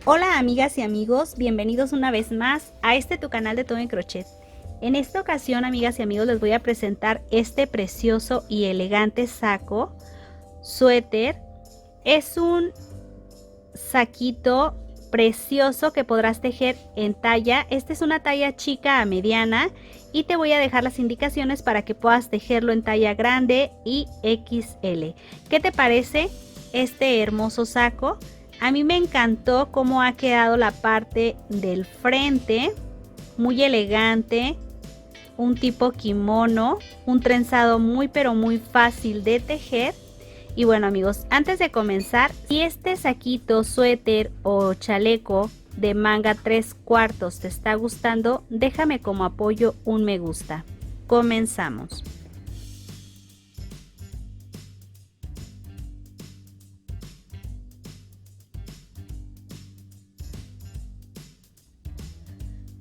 Hola amigas y amigos, bienvenidos una vez más a tu canal de Todo en Crochet. En esta ocasión, amigas y amigos, les voy a presentar este precioso y elegante saco, suéter. Es un saquito precioso que podrás tejer en talla. Esta es una talla chica a mediana y te voy a dejar las indicaciones para que puedas tejerlo en talla grande y XL. ¿Qué te parece este hermoso saco? A mí me encantó cómo ha quedado la parte del frente, muy elegante, un tipo kimono, un trenzado muy pero muy fácil de tejer. Y bueno amigos, antes de comenzar, si este saquito, suéter o chaleco de manga 3/4 te está gustando, déjame como apoyo un me gusta. Comenzamos.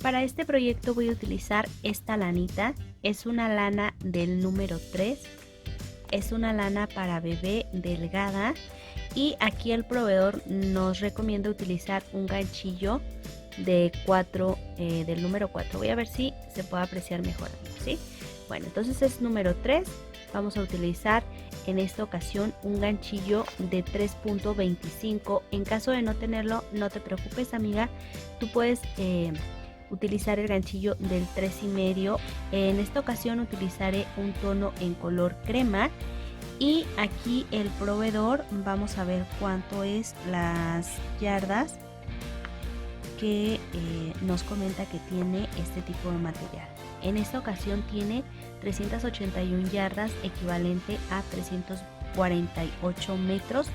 Para este proyecto voy a utilizar esta lanita. Es una lana del número 3. Es una lana para bebé delgada. Y aquí el proveedor nos recomienda utilizar un ganchillo de 4, del número 4. Voy a ver si se puede apreciar mejor, ¿sí? Bueno, entonces es número 3. Vamos a utilizar en esta ocasión un ganchillo de 3.25. En caso de no tenerlo, no te preocupes, amiga. Tú puedes utilizar el ganchillo del 3,5. En esta ocasión utilizaré un tono en color crema. Y aquí el proveedor, vamos a ver cuánto es las yardas que nos comenta que tiene este tipo de material. En esta ocasión tiene 381 yardas, equivalente a 348 metros.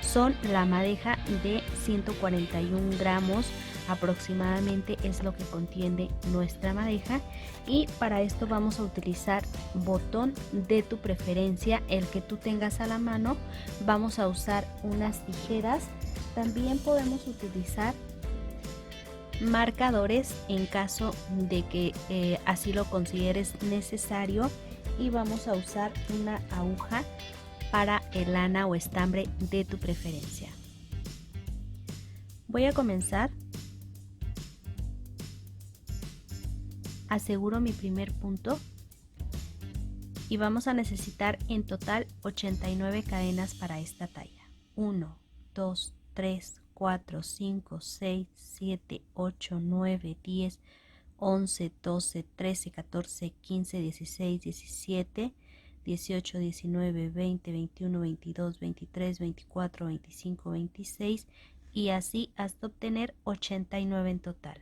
Son la madeja de 141 gramos aproximadamente, es lo que contiene nuestra madeja. Y para esto vamos a utilizar botón de tu preferencia, el que tú tengas a la mano. Vamos a usar unas tijeras. También podemos utilizar marcadores en caso de que así lo consideres necesario. Y vamos a usar una aguja para el lana o estambre de tu preferencia. Voy a comenzar. Aseguro mi primer punto y vamos a necesitar en total 89 cadenas para esta talla. 1, 2, 3, 4, 5, 6, 7, 8, 9, 10, 11, 12, 13, 14, 15, 16, 17, 18, 19, 20, 21, 22, 23, 24, 25, 26 y así hasta obtener 89 en total.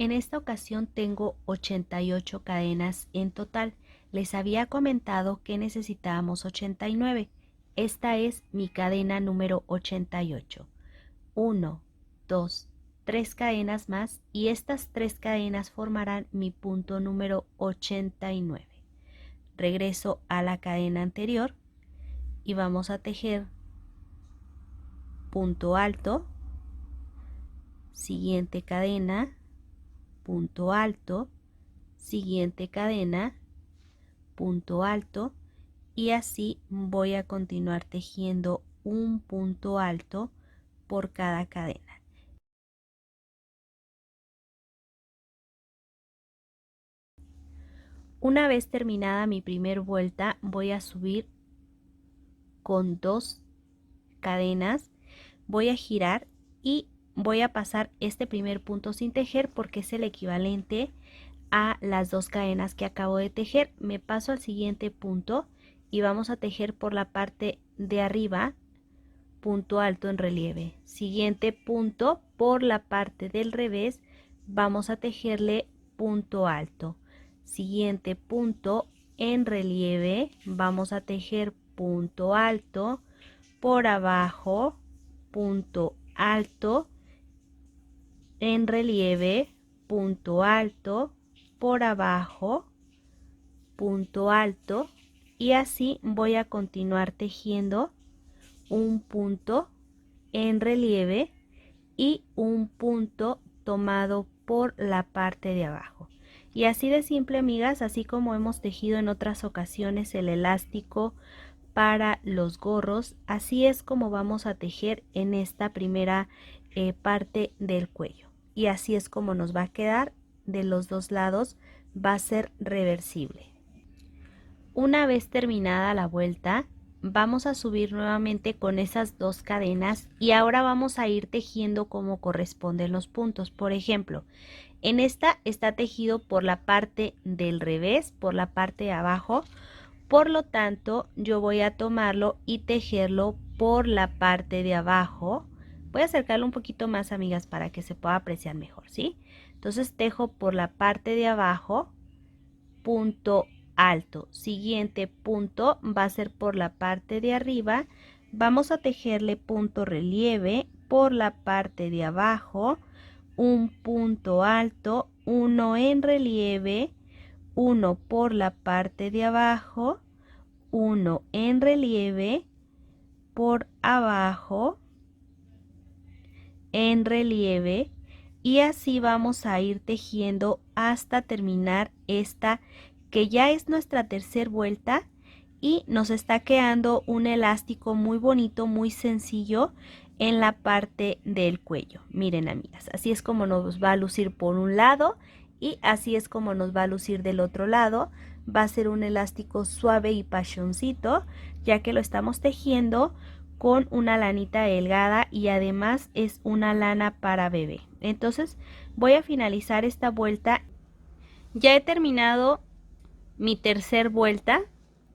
En esta ocasión tengo 88 cadenas en total. Les había comentado que necesitábamos 89. Esta es mi cadena número 88. 1, 2, 3 cadenas más y estas 3 cadenas formarán mi punto número 89. Regreso a la cadena anterior y vamos a tejer punto alto, siguiente cadena, punto alto, siguiente cadena, punto alto y así voy a continuar tejiendo un punto alto por cada cadena. Una vez terminada mi primer vuelta voy a subir con 2 cadenas, voy a girar y voy a pasar este primer punto sin tejer porque es el equivalente a las 2 cadenas que acabo de tejer. Me paso al siguiente punto y vamos a tejer por la parte de arriba punto alto en relieve. Siguiente punto por la parte del revés vamos a tejerle punto alto. Siguiente punto en relieve vamos a tejer punto alto, por abajo punto alto, en relieve punto alto, por abajo punto alto y así voy a continuar tejiendo un punto en relieve y un punto tomado por la parte de abajo. Y así de simple, amigas, así como hemos tejido en otras ocasiones el elástico para los gorros, así es como vamos a tejer en esta primera parte del cuello. Y así es como nos va a quedar de los dos lados, va a ser reversible. Una vez terminada la vuelta, vamos a subir nuevamente con esas dos cadenas y ahora vamos a ir tejiendo como corresponden los puntos. Por ejemplo, en esta está tejido por la parte del revés, por la parte de abajo. Por lo tanto, yo voy a tomarlo y tejerlo por la parte de abajo. Voy a acercarlo un poquito más, amigas, para que se pueda apreciar mejor, ¿sí? Entonces tejo por la parte de abajo, punto alto. Siguiente punto va a ser por la parte de arriba. Vamos a tejerle punto relieve por la parte de abajo, un punto alto, uno en relieve, uno por la parte de abajo, uno en relieve, por abajo, en relieve, y así vamos a ir tejiendo hasta terminar esta que ya es nuestra tercera vuelta y nos está quedando un elástico muy bonito, muy sencillo en la parte del cuello. Miren, amigas, así es como nos va a lucir por un lado y así es como nos va a lucir del otro lado. Va a ser un elástico suave y pasioncito, ya que lo estamos tejiendo con una lanita delgada y además es una lana para bebé. Entonces voy a finalizar esta vuelta. Ya he terminado mi tercera vuelta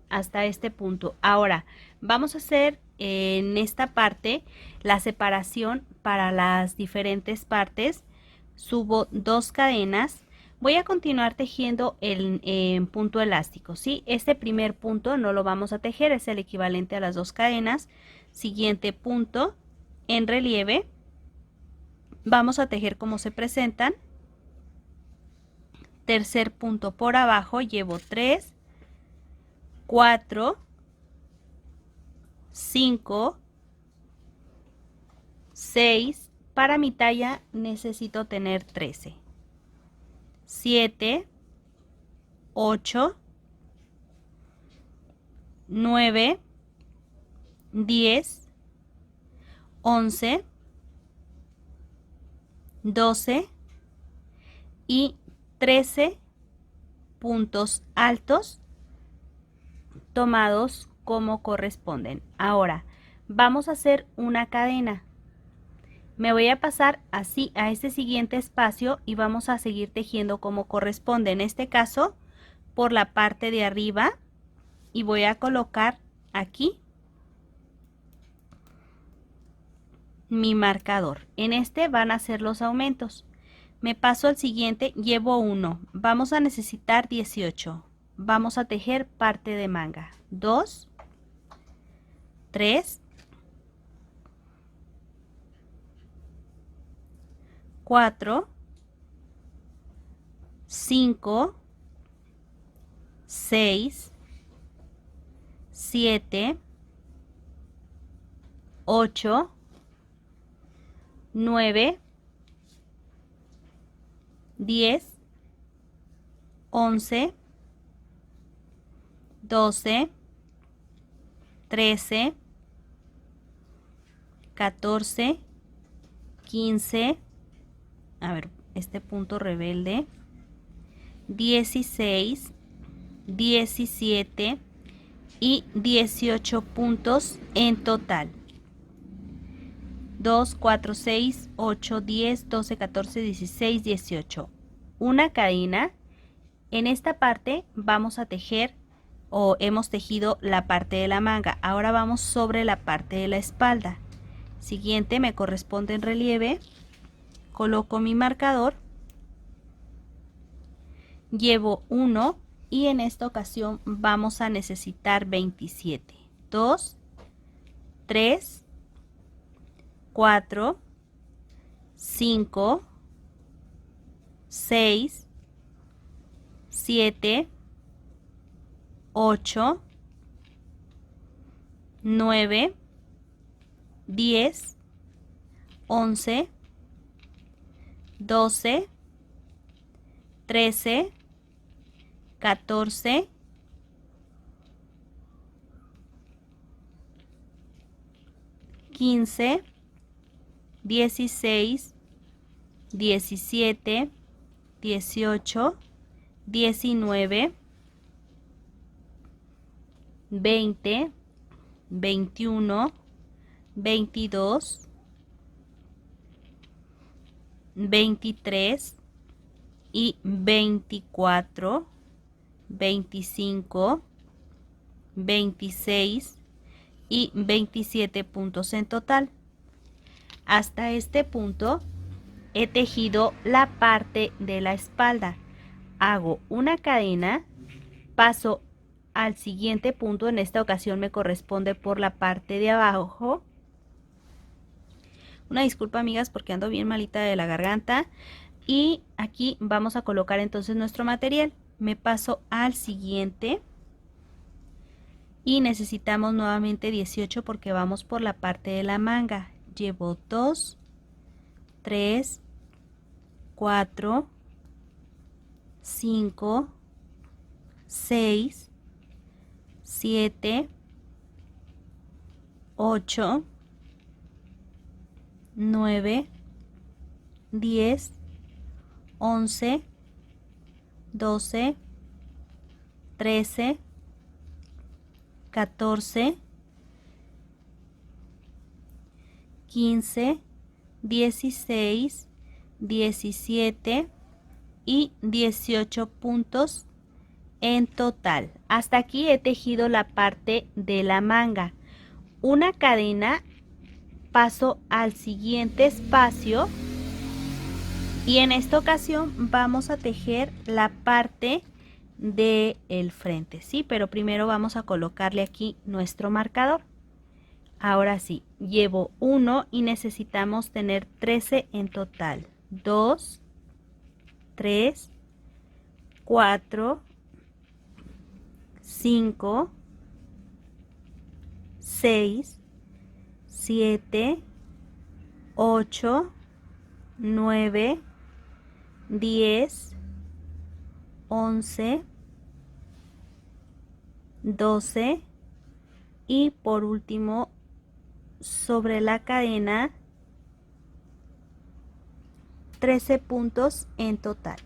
hasta este punto. Ahora vamos a hacer en esta parte la separación para las diferentes partes. Subo dos cadenas. Voy a continuar tejiendo el punto elástico, ¿sí? Este primer punto no lo vamos a tejer, es el equivalente a las dos cadenas. Siguiente punto en relieve. Vamos a tejer como se presentan. Tercer punto por abajo, llevo 3, 4, 5, 6. Para mi talla necesito tener 13. 7, 8, 9, 10, 11, 12 y 13 puntos altos tomados como corresponden. Ahora vamos a hacer una cadena. Me voy a pasar así a este siguiente espacio y vamos a seguir tejiendo como corresponde. En este caso por la parte de arriba, y voy a colocar aquí mi marcador. En este van a ser los aumentos. Me paso al siguiente, llevo 1. Vamos a necesitar 18. Vamos a tejer parte de manga. 2, 3, 4, 5, 6, 7, 8, 9, 10, 11, 12, 13, 14, 15, a ver, este punto rebelde, 16, 17 y 18 puntos en total. 2, 4, 6, 8, 10, 12, 14, 16, 18. Una cadena. En esta parte vamos a tejer o hemos tejido la parte de la manga. Ahora vamos sobre la parte de la espalda. Siguiente me corresponde en relieve. Coloco mi marcador. Llevo 1 y en esta ocasión vamos a necesitar 27. 2, 3, 4, 5, 6, 7, 8, 9, 10, 11, 12, 13, 14, 15, 16, 17, 18, 19, 20, 21, 22, 23 y 24, 25, 26 y 27 puntos en total. Hasta este punto he tejido la parte de la espalda. Hago una cadena, paso al siguiente punto. En esta ocasión me corresponde por la parte de abajo. Una disculpa, amigas, porque ando bien malita de la garganta. Y aquí vamos a colocar entonces nuestro material. Me paso al siguiente y necesitamos nuevamente 18 porque vamos por la parte de la manga. Llevo 2, 3, 4, 5, 6, 7, 8, 9, 10, 11, 12, 13, 14, 15, 16, 17 y 18 puntos en total. Hasta aquí he tejido la parte de la manga. Una cadena, paso al siguiente espacio y en esta ocasión vamos a tejer la parte del frente, ¿sí? Pero primero vamos a colocarle aquí nuestro marcador. Ahora sí, llevo 1 y necesitamos tener 13 en total. 2, 3, 4, 5, 6, 7, 8, 9, 10, 11, 12 y por último sobre la cadena 13 puntos en total.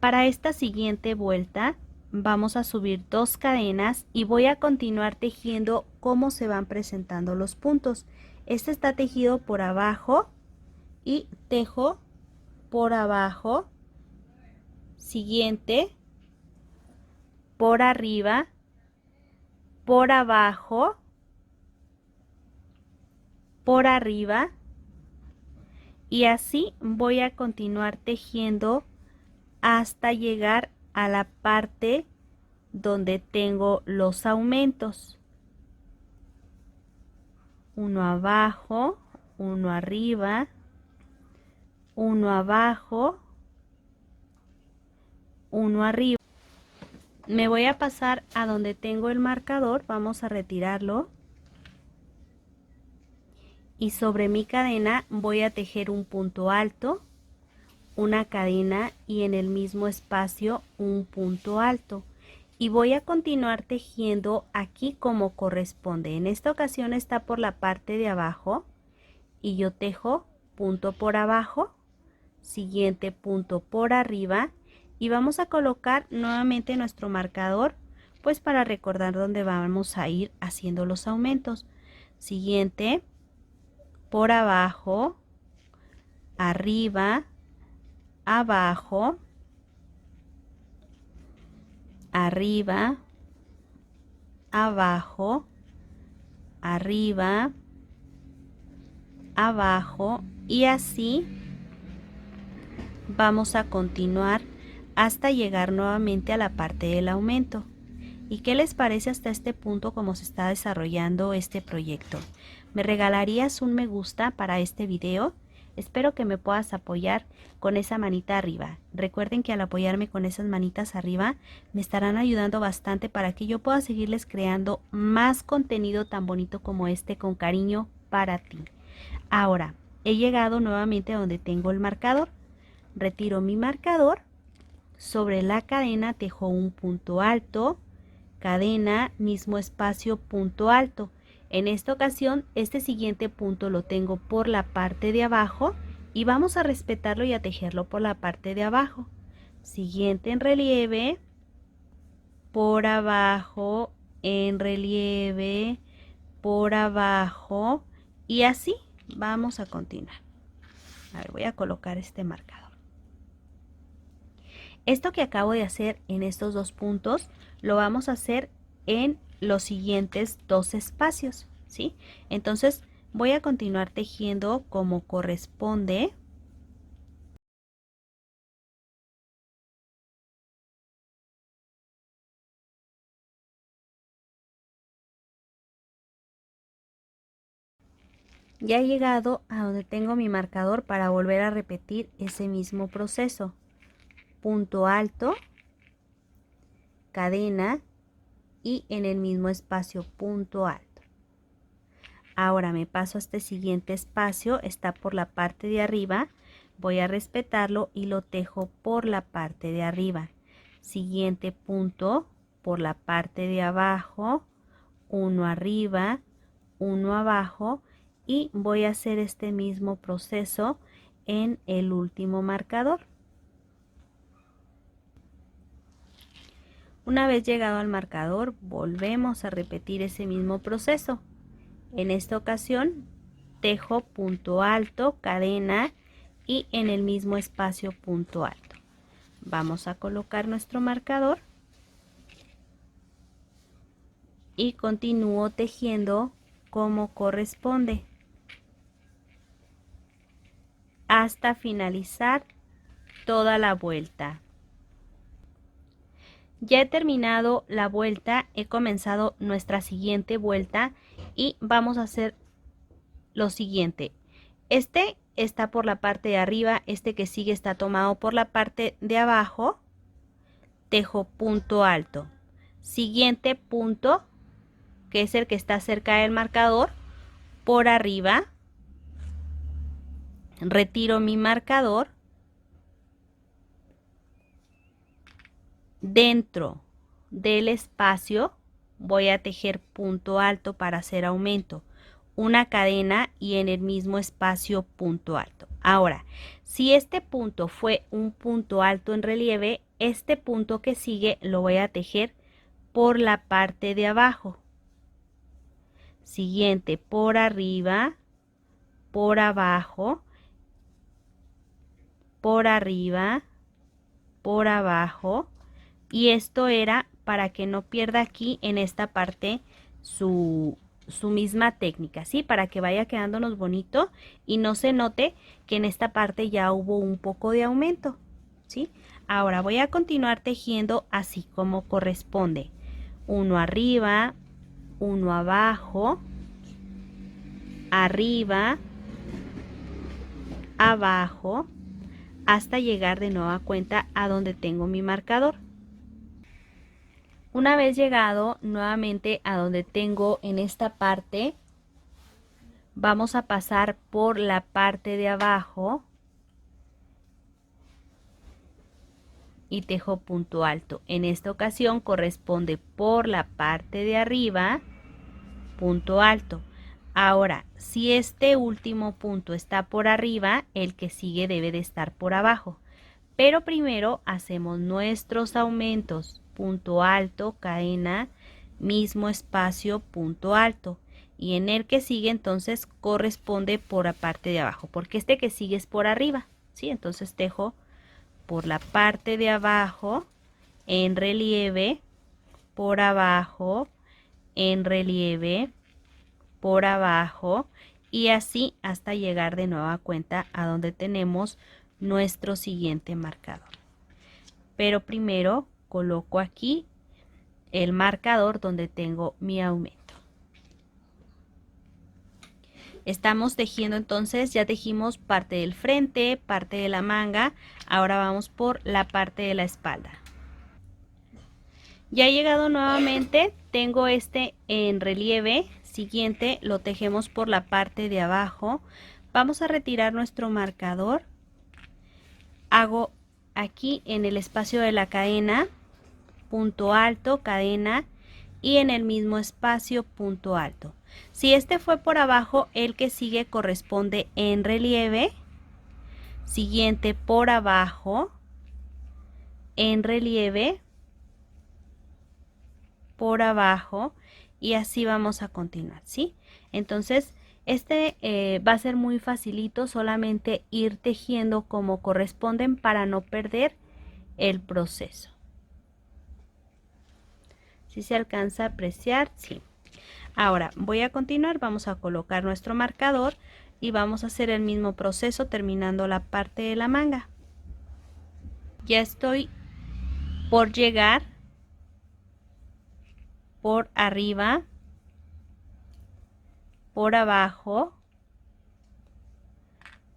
Para esta siguiente vuelta vamos a subir 2 cadenas y voy a continuar tejiendo cómo se van presentando los puntos. Este está tejido por abajo y tejo por abajo, siguiente, por arriba, por abajo, por arriba y así voy a continuar tejiendo hasta llegar a la parte donde tengo los aumentos. Uno abajo, uno arriba, uno abajo, uno arriba. Me voy a pasar a donde tengo el marcador, vamos a retirarlo. Y sobre mi cadena voy a tejer un punto alto, una cadena y en el mismo espacio un punto alto. Y voy a continuar tejiendo aquí como corresponde. En esta ocasión está por la parte de abajo y yo tejo punto por abajo, siguiente punto por arriba y vamos a colocar nuevamente nuestro marcador pues para recordar dónde vamos a ir haciendo los aumentos. Siguiente, por abajo, arriba, abajo, arriba, abajo, arriba, abajo y así vamos a continuar hasta llegar nuevamente a la parte del aumento. ¿Y qué les parece hasta este punto cómo se está desarrollando este proyecto? ¿Me regalarías un me gusta para este video? Espero que me puedas apoyar con esa manita arriba. Recuerden que al apoyarme con esas manitas arriba me estarán ayudando bastante para que yo pueda seguirles creando más contenido tan bonito como este con cariño para ti. Ahora, he llegado nuevamente a donde tengo el marcador. Retiro mi marcador. Sobre la cadena tejo un punto alto, cadena, mismo espacio, punto alto. En esta ocasión, este siguiente punto lo tengo por la parte de abajo y vamos a respetarlo y a tejerlo por la parte de abajo. Siguiente en relieve, por abajo, en relieve, por abajo y así vamos a continuar. A ver, voy a colocar este marcador. Esto que acabo de hacer en estos dos puntos lo vamos a hacer en los siguientes dos espacios, ¿sí? Entonces voy a continuar tejiendo como corresponde. Ya he llegado a donde tengo mi marcador para volver a repetir ese mismo proceso. Punto alto, cadena y en el mismo espacio punto alto. Ahora me paso a este siguiente espacio, está por la parte de arriba, voy a respetarlo y lo tejo por la parte de arriba. Siguiente punto por la parte de abajo, uno arriba, uno abajo y voy a hacer este mismo proceso en el último marcador. Una vez llegado al marcador, volvemos a repetir ese mismo proceso. En esta ocasión, tejo punto alto, cadena y en el mismo espacio punto alto. Vamos a colocar nuestro marcador y continúo tejiendo como corresponde hasta finalizar toda la vuelta. Ya he terminado la vuelta, he comenzado nuestra siguiente vuelta y vamos a hacer lo siguiente. Este está por la parte de arriba, este que sigue está tomado por la parte de abajo, tejo punto alto. Siguiente punto, que es el que está cerca del marcador, por arriba, retiro mi marcador, dentro del espacio voy a tejer punto alto para hacer aumento, una cadena y en el mismo espacio punto alto. Ahora, si este punto fue un punto alto en relieve, este punto que sigue lo voy a tejer por la parte de abajo. Siguiente, por arriba, por abajo, por arriba, por abajo. Y esto era para que no pierda aquí en esta parte su misma técnica, ¿sí? Para que vaya quedándonos bonito y no se note que en esta parte ya hubo un poco de aumento, ¿sí? Ahora voy a continuar tejiendo así como corresponde. Uno arriba, uno abajo, arriba, abajo, hasta llegar de nueva cuenta a donde tengo mi marcador. Una vez llegado nuevamente a donde tengo en esta parte, vamos a pasar por la parte de abajo y tejo punto alto. En esta ocasión corresponde por la parte de arriba, punto alto. Ahora, si este último punto está por arriba, el que sigue debe de estar por abajo. Pero primero hacemos nuestros aumentos, punto alto, cadena, mismo espacio, punto alto. Y en el que sigue entonces corresponde por la parte de abajo, porque este que sigue es por arriba, ¿sí? Entonces tejo por la parte de abajo, en relieve, por abajo, en relieve, por abajo y así hasta llegar de nueva cuenta a donde tenemos nuestro siguiente marcador. Pero primero coloco aquí el marcador donde tengo mi aumento. Estamos tejiendo entonces, ya tejimos parte del frente, parte de la manga, ahora vamos por la parte de la espalda. Ya he llegado nuevamente, tengo este en relieve, siguiente lo tejemos por la parte de abajo. Vamos a retirar nuestro marcador, hago aquí en el espacio de la cadena, punto alto, cadena y en el mismo espacio punto alto. Si este fue por abajo, el que sigue corresponde en relieve, siguiente por abajo, en relieve, por abajo, y así vamos a continuar, ¿sí? Entonces, este va a ser muy facilito, solamente ir tejiendo como corresponden para no perder el proceso. ¿Sí se alcanza a apreciar? Sí. Ahora voy a continuar, vamos a colocar nuestro marcador y vamos a hacer el mismo proceso terminando la parte de la manga. Ya estoy por llegar por arriba, por abajo,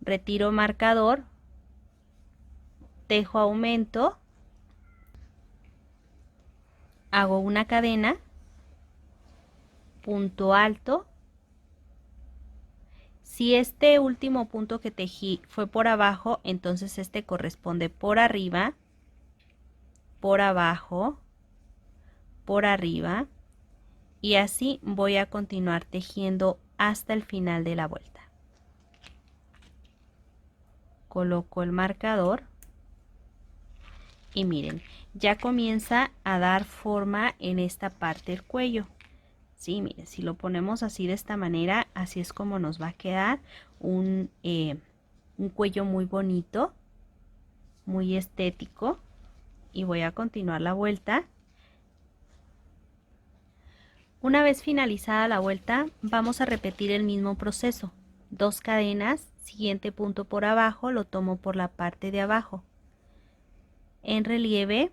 retiro marcador, tejo aumento, hago una cadena, punto alto. Si este último punto que tejí fue por abajo, entonces este corresponde por arriba, por abajo, por arriba, y así voy a continuar tejiendo hasta el final de la vuelta. Coloco el marcador y miren, ya comienza a dar forma en esta parte del cuello. Sí, miren, si lo ponemos así de esta manera, así es como nos va a quedar un cuello muy bonito, muy estético. Y voy a continuar la vuelta. Una vez finalizada la vuelta, vamos a repetir el mismo proceso. 2 cadenas, siguiente punto por abajo, lo tomo por la parte de abajo. En relieve,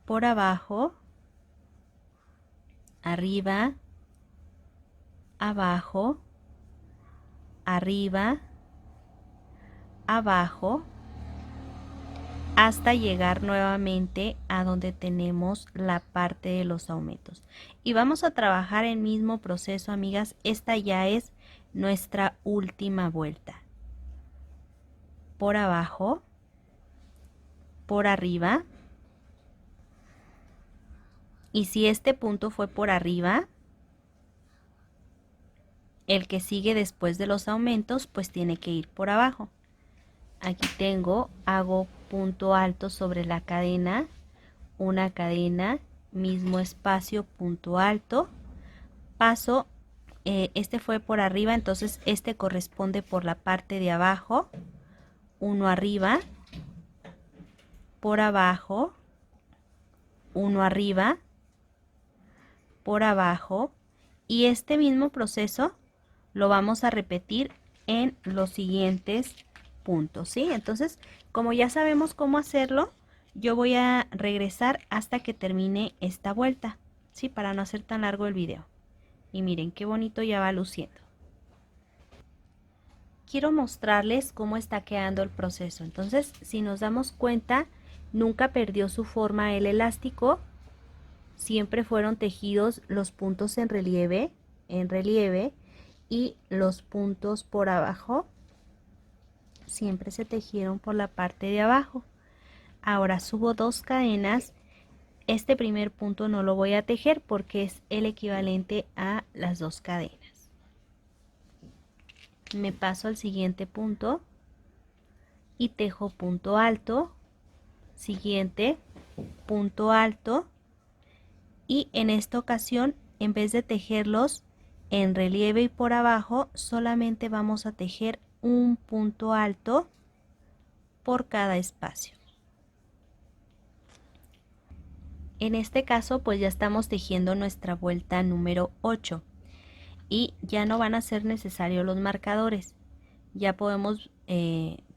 por abajo, arriba, abajo, arriba, abajo, hasta llegar nuevamente a donde tenemos la parte de los aumentos. Y vamos a trabajar el mismo proceso, amigas. Esta ya es nuestra última vuelta. Por abajo, por arriba. Y si este punto fue por arriba, el que sigue después de los aumentos, pues tiene que ir por abajo. Aquí tengo, hago punto alto sobre la cadena, una cadena, mismo espacio, punto alto, paso, este fue por arriba, entonces este corresponde por la parte de abajo, uno arriba, por abajo, uno arriba, por abajo, y este mismo proceso lo vamos a repetir en los siguientes puntos, ¿sí? Entonces, como ya sabemos cómo hacerlo, yo voy a regresar hasta que termine esta vuelta, ¿sí? Para no hacer tan largo el video. Y miren qué bonito ya va luciendo. Quiero mostrarles cómo está quedando el proceso. Entonces, si nos damos cuenta, nunca perdió su forma el elástico. Siempre fueron tejidos los puntos en relieve, y los puntos por abajo siempre se tejieron por la parte de abajo. Ahora subo 2 cadenas. Este primer punto no lo voy a tejer porque es el equivalente a las 2 cadenas. Me paso al siguiente punto y tejo punto alto, siguiente punto alto, y en esta ocasión, en vez de tejerlos en relieve y por abajo, solamente vamos a tejer un punto alto por cada espacio. En este caso, pues ya estamos tejiendo nuestra vuelta número 8 y ya no van a ser necesarios los marcadores. Ya podemos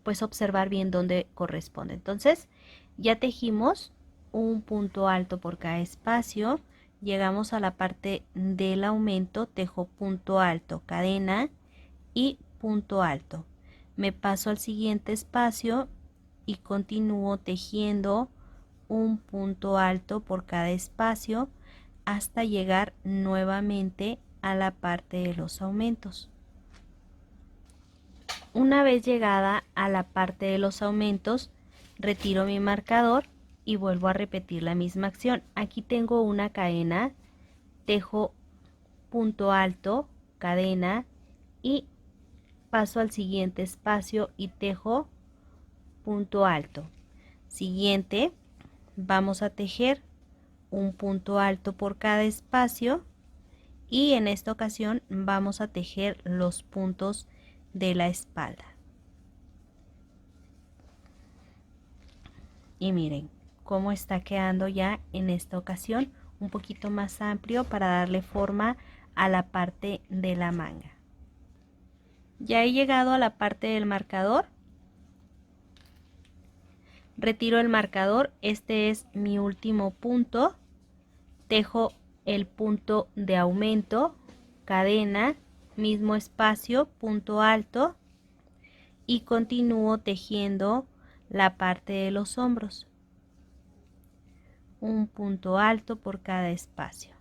pues observar bien dónde corresponde. Entonces, ya tejimos un punto alto por cada espacio. Llegamos a la parte del aumento, tejo punto alto, cadena y punto alto. Me paso al siguiente espacio y continúo tejiendo un punto alto por cada espacio hasta llegar nuevamente a la parte de los aumentos. Una vez llegada a la parte de los aumentos, retiro mi marcador y vuelvo a repetir la misma acción. Aquí tengo una cadena, tejo punto alto, cadena y paso al siguiente espacio y tejo punto alto. Siguiente, vamos a tejer un punto alto por cada espacio y en esta ocasión vamos a tejer los puntos de la espalda. Y miren cómo está quedando ya en esta ocasión, un poquito más amplio para darle forma a la parte de la manga. Ya he llegado a la parte del marcador. Retiro el marcador, este es mi último punto. Tejo el punto de aumento, cadena, mismo espacio, punto alto y continúo tejiendo la parte de los hombros. Un punto alto por cada espacio.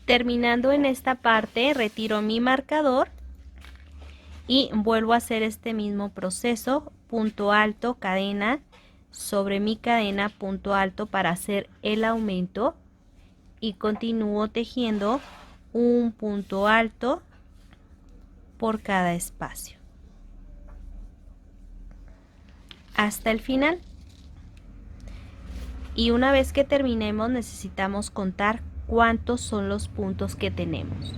Terminando en esta parte, retiro mi marcador y vuelvo a hacer este mismo proceso, punto alto, cadena, sobre mi cadena, punto alto para hacer el aumento y continúo tejiendo un punto alto por cada espacio hasta el final. Y una vez que terminemos necesitamos contar cuántos son los puntos que tenemos.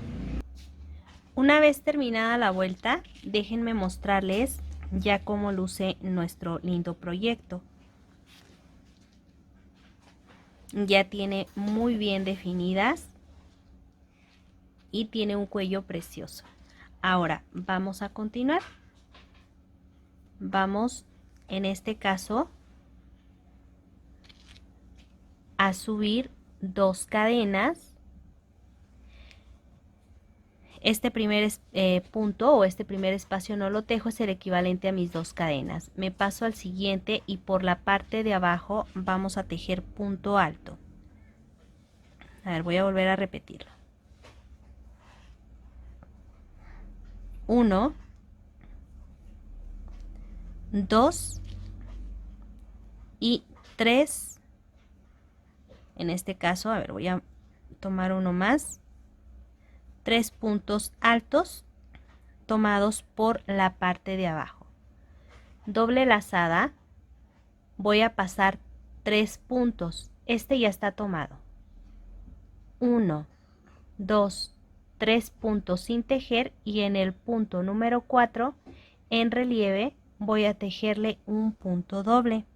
Una vez terminada la vuelta, déjenme mostrarles ya cómo luce nuestro lindo proyecto. Ya tiene muy bien definidas y tiene un cuello precioso. Ahora vamos a continuar. Vamos en este caso a subir 2 cadenas. Este primer punto o este primer espacio no lo tejo, es el equivalente a mis 2 cadenas. Me paso al siguiente y por la parte de abajo vamos a tejer punto alto. A ver, voy a volver a repetirlo. 1, 2 y 3. En este caso, a ver, voy a tomar uno más. 3 puntos altos tomados por la parte de abajo. Doble lazada, voy a pasar 3 puntos. Este ya está tomado. 1, 2, 3 puntos sin tejer y en el punto número 4 en relieve voy a tejerle un punto doble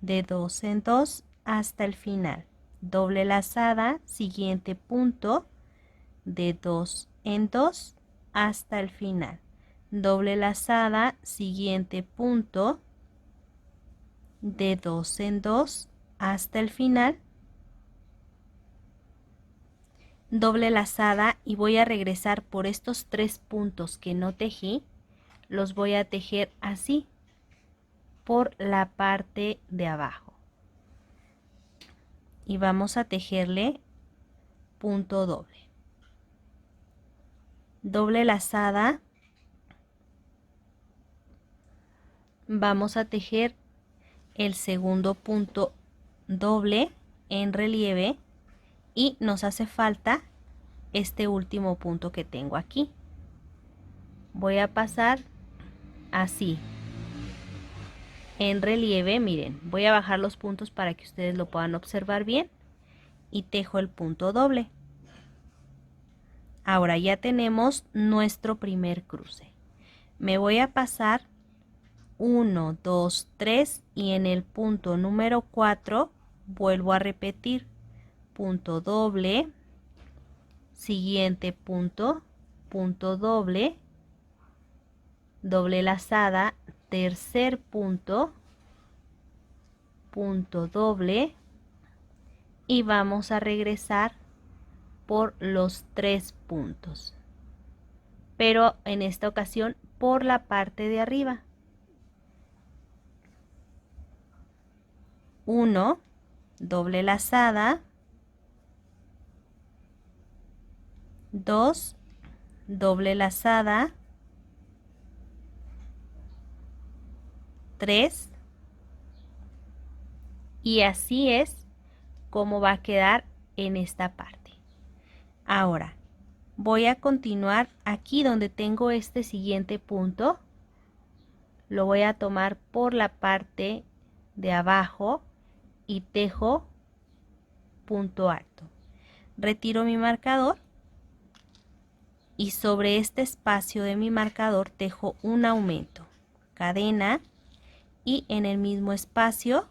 de 2 en 2 hasta el final. Doble lazada, siguiente punto de 2 en 2 hasta el final. Doble lazada, siguiente punto de 2 en 2 hasta el final. Doble lazada y voy a regresar por estos 3 puntos que no tejí, los voy a tejer así por la parte de abajo y vamos a tejerle punto doble. Doble lazada, vamos a tejer el segundo punto doble en relieve y nos hace falta este último punto que tengo aquí. Voy a pasar así en relieve, miren, voy a bajar los puntos para que ustedes lo puedan observar bien y tejo el punto doble. Ahora ya tenemos nuestro primer cruce. Me voy a pasar 1, 2, 3 y en el punto número 4 vuelvo a repetir punto doble, siguiente punto, punto doble, doble lazada, tercer punto, punto doble y vamos a regresar por los 3 puntos, pero en esta ocasión por la parte de arriba. 1, doble lazada, 2, doble lazada, 3 y así es como va a quedar en esta parte. Ahora voy a continuar aquí donde tengo este siguiente punto, lo voy a tomar por la parte de abajo y tejo punto alto. Retiro mi marcador y sobre este espacio de mi marcador tejo un aumento, cadena, y en el mismo espacio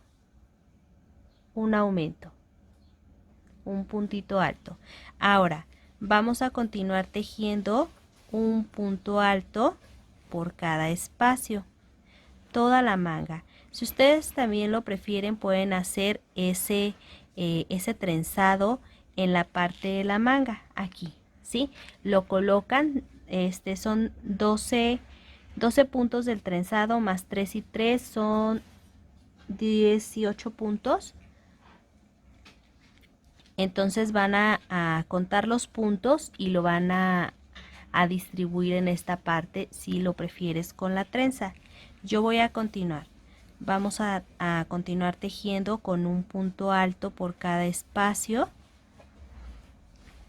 un aumento, un puntito alto. Ahora vamos a continuar tejiendo un punto alto por cada espacio, toda la manga. Si ustedes también lo prefieren, pueden hacer ese trenzado en la parte de la manga, aquí, ¿sí? Lo colocan, son 12 puntos del trenzado más 3 y 3 son 18 puntos. Entonces van a contar los puntos y lo van a distribuir en esta parte si lo prefieres con la trenza. Yo voy a continuar. Vamos a continuar tejiendo con un punto alto por cada espacio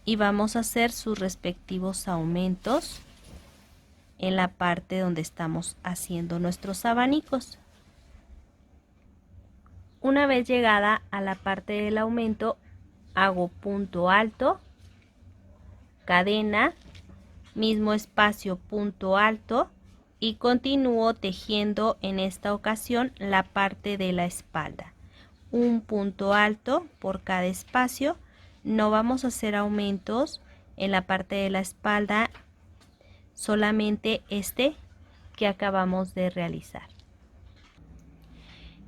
y vamos a hacer sus respectivos aumentos en la parte donde estamos haciendo nuestros abanicos. Una vez llegada a la parte del aumento, hago punto alto, cadena, mismo espacio, punto alto, y continúo tejiendo en esta ocasión la parte de la espalda. Un punto alto por cada espacio. No vamos a hacer aumentos en la parte de la espalda, solamente este que acabamos de realizar.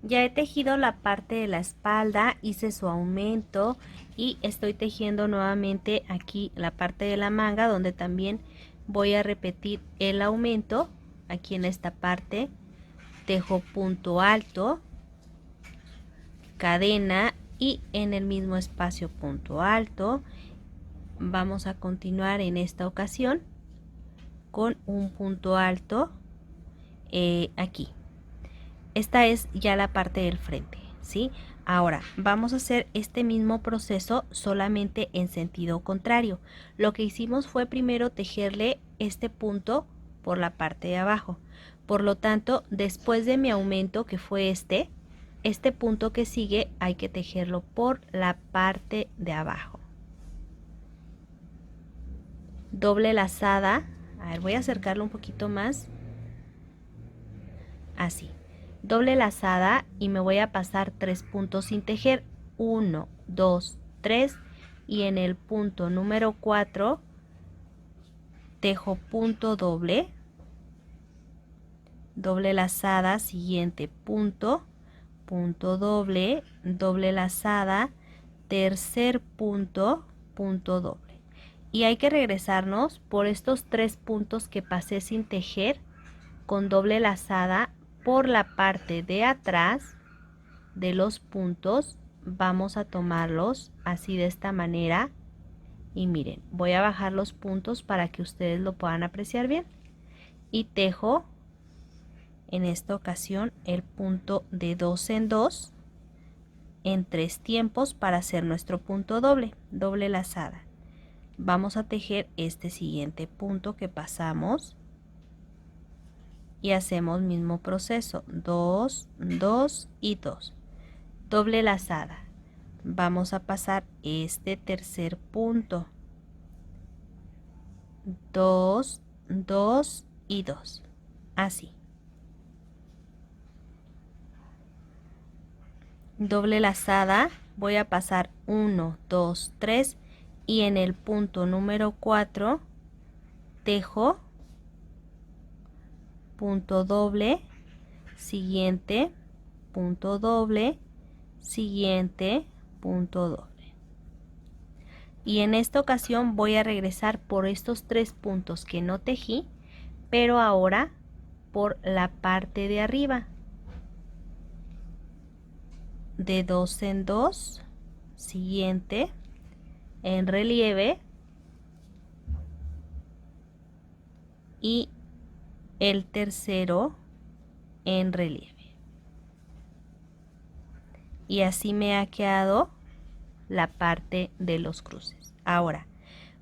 Ya he tejido la parte de la espalda, hice su aumento y estoy tejiendo nuevamente aquí la parte de la manga, donde también voy a repetir el aumento. Aquí en esta parte tejo punto alto, cadena y en el mismo espacio punto alto. Vamos a continuar en esta ocasión con un punto alto aquí. Esta es ya la parte del frente, ¿sí? Ahora vamos a hacer este mismo proceso solamente en sentido contrario. Lo que hicimos fue primero tejerle este punto por la parte de abajo. Por lo tanto, después de mi aumento, que fue este punto que sigue hay que tejerlo por la parte de abajo. Doble lazada. A ver, voy a acercarlo un poquito más. Así. Doble lazada y me voy a pasar 3 puntos sin tejer. 1, 2, 3 y en el punto número 4 tejo punto doble, doble lazada, siguiente punto, punto doble, doble lazada, tercer punto, punto doble. Y hay que regresarnos por estos 3 puntos que pasé sin tejer con doble lazada por la parte de atrás de los puntos. Vamos a tomarlos así de esta manera y miren, voy a bajar los puntos para que ustedes lo puedan apreciar bien y tejo en esta ocasión el punto de 2 en 2 en 3 tiempos para hacer nuestro punto doble, doble lazada. Vamos a tejer este siguiente punto que pasamos y hacemos mismo proceso, 2, 2 y 2, doble lazada. Vamos a pasar este tercer punto, 2, 2 y 2, así. Doble lazada, voy a pasar 1, 2, 3 y en el punto número 4 tejo punto doble, siguiente, punto doble, siguiente, punto doble. Y en esta ocasión voy a regresar por estos 3 puntos que no tejí, pero ahora por la parte de arriba. De 2 en 2, siguiente, en relieve y el tercero en relieve. y así me ha quedado la parte de los cruces. Ahora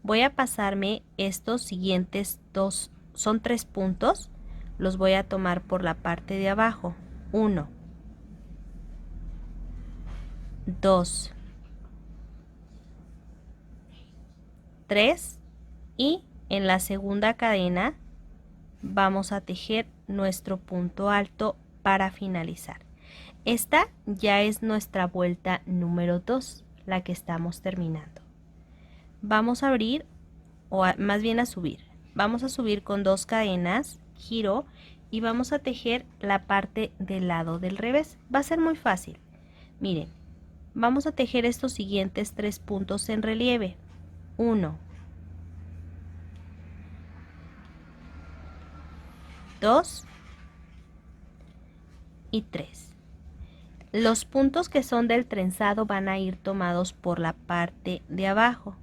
voy a pasarme estos siguientes dos, son 3 puntos, los voy a tomar por la parte de abajo. 1, 2, 3 y en la segunda cadena vamos a tejer nuestro punto alto para finalizar. Esta ya es nuestra vuelta número 2, la que estamos terminando. Vamos a abrir, más bien a subir. Vamos a subir con 2 cadenas, giro y vamos a tejer la parte del lado del revés. Va a ser muy fácil. Miren, vamos a tejer estos siguientes 3 puntos en relieve. 1, 2 y 3. Los puntos que son del trenzado van a ir tomados por la parte de abajo.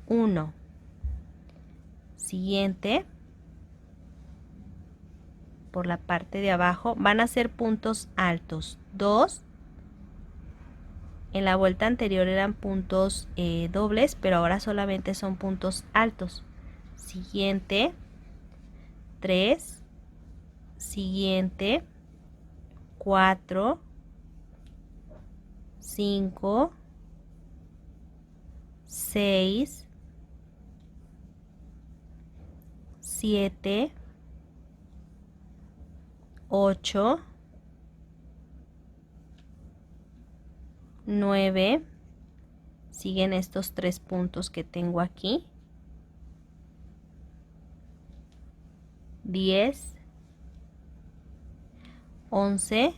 1, siguiente, por la parte de abajo, van a ser puntos altos. 2, en la vuelta anterior eran puntos dobles, pero ahora solamente son puntos altos. Siguiente, 3, siguiente, 4, 5, 6, 7, 8, 9, siguen estos 3 puntos que tengo aquí, 10, 11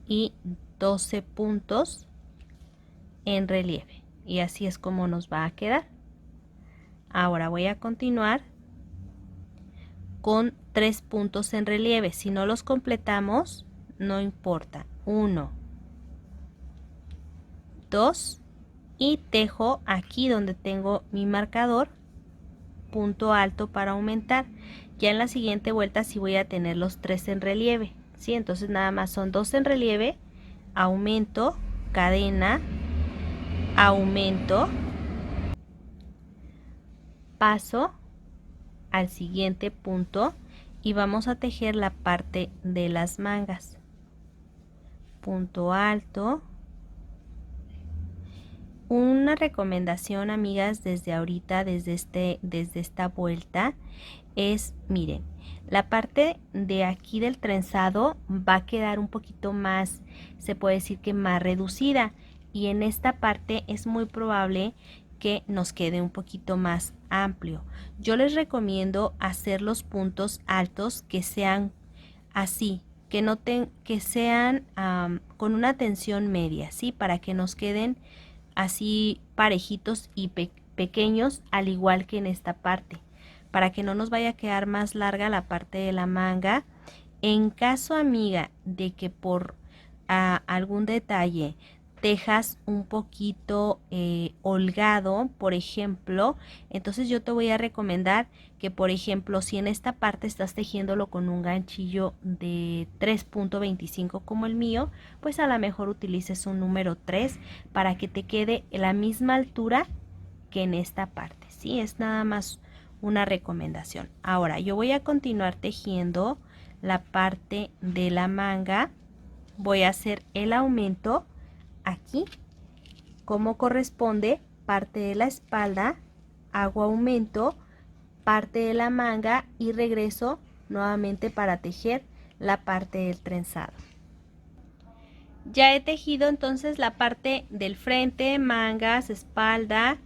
y 12 puntos en relieve, y así es como nos va a quedar. Ahora voy a continuar con 3 puntos en relieve. Si no los completamos, no importa. 1, 2 y tejo aquí donde tengo mi marcador punto alto para aumentar. Ya en la siguiente vuelta sí voy a tener los 3 en relieve, ¿sí? Entonces nada más son 2 en relieve, aumento, cadena, aumento, paso al siguiente punto y vamos a tejer la parte de las mangas. Punto alto. Una recomendación, amigas, desde ahorita, desde esta vuelta, es, miren, la parte de aquí del trenzado va a quedar un poquito más, se puede decir que más reducida, y en esta parte es muy probable que nos quede un poquito más amplio. Yo les recomiendo hacer los puntos altos que sean así, que sean con una tensión media, ¿sí? Para que nos queden así parejitos y pequeños, al igual que en esta parte, para que no nos vaya a quedar más larga la parte de la manga. En caso, amiga, de que por algún detalle tejas un poquito holgado, por ejemplo, entonces yo te voy a recomendar que, por ejemplo, si en esta parte estás tejiéndolo con un ganchillo de 3.25 como el mío, pues a lo mejor utilices un número 3 para que te quede la misma altura que en esta parte, ¿sí? Es nada más una recomendación. Ahora yo voy a continuar tejiendo la parte de la manga. Voy a hacer el aumento aquí como corresponde, parte de la espalda, hago aumento, parte de la manga y regreso nuevamente para tejer la parte del trenzado. Ya he tejido entonces la parte del frente, mangas, espalda,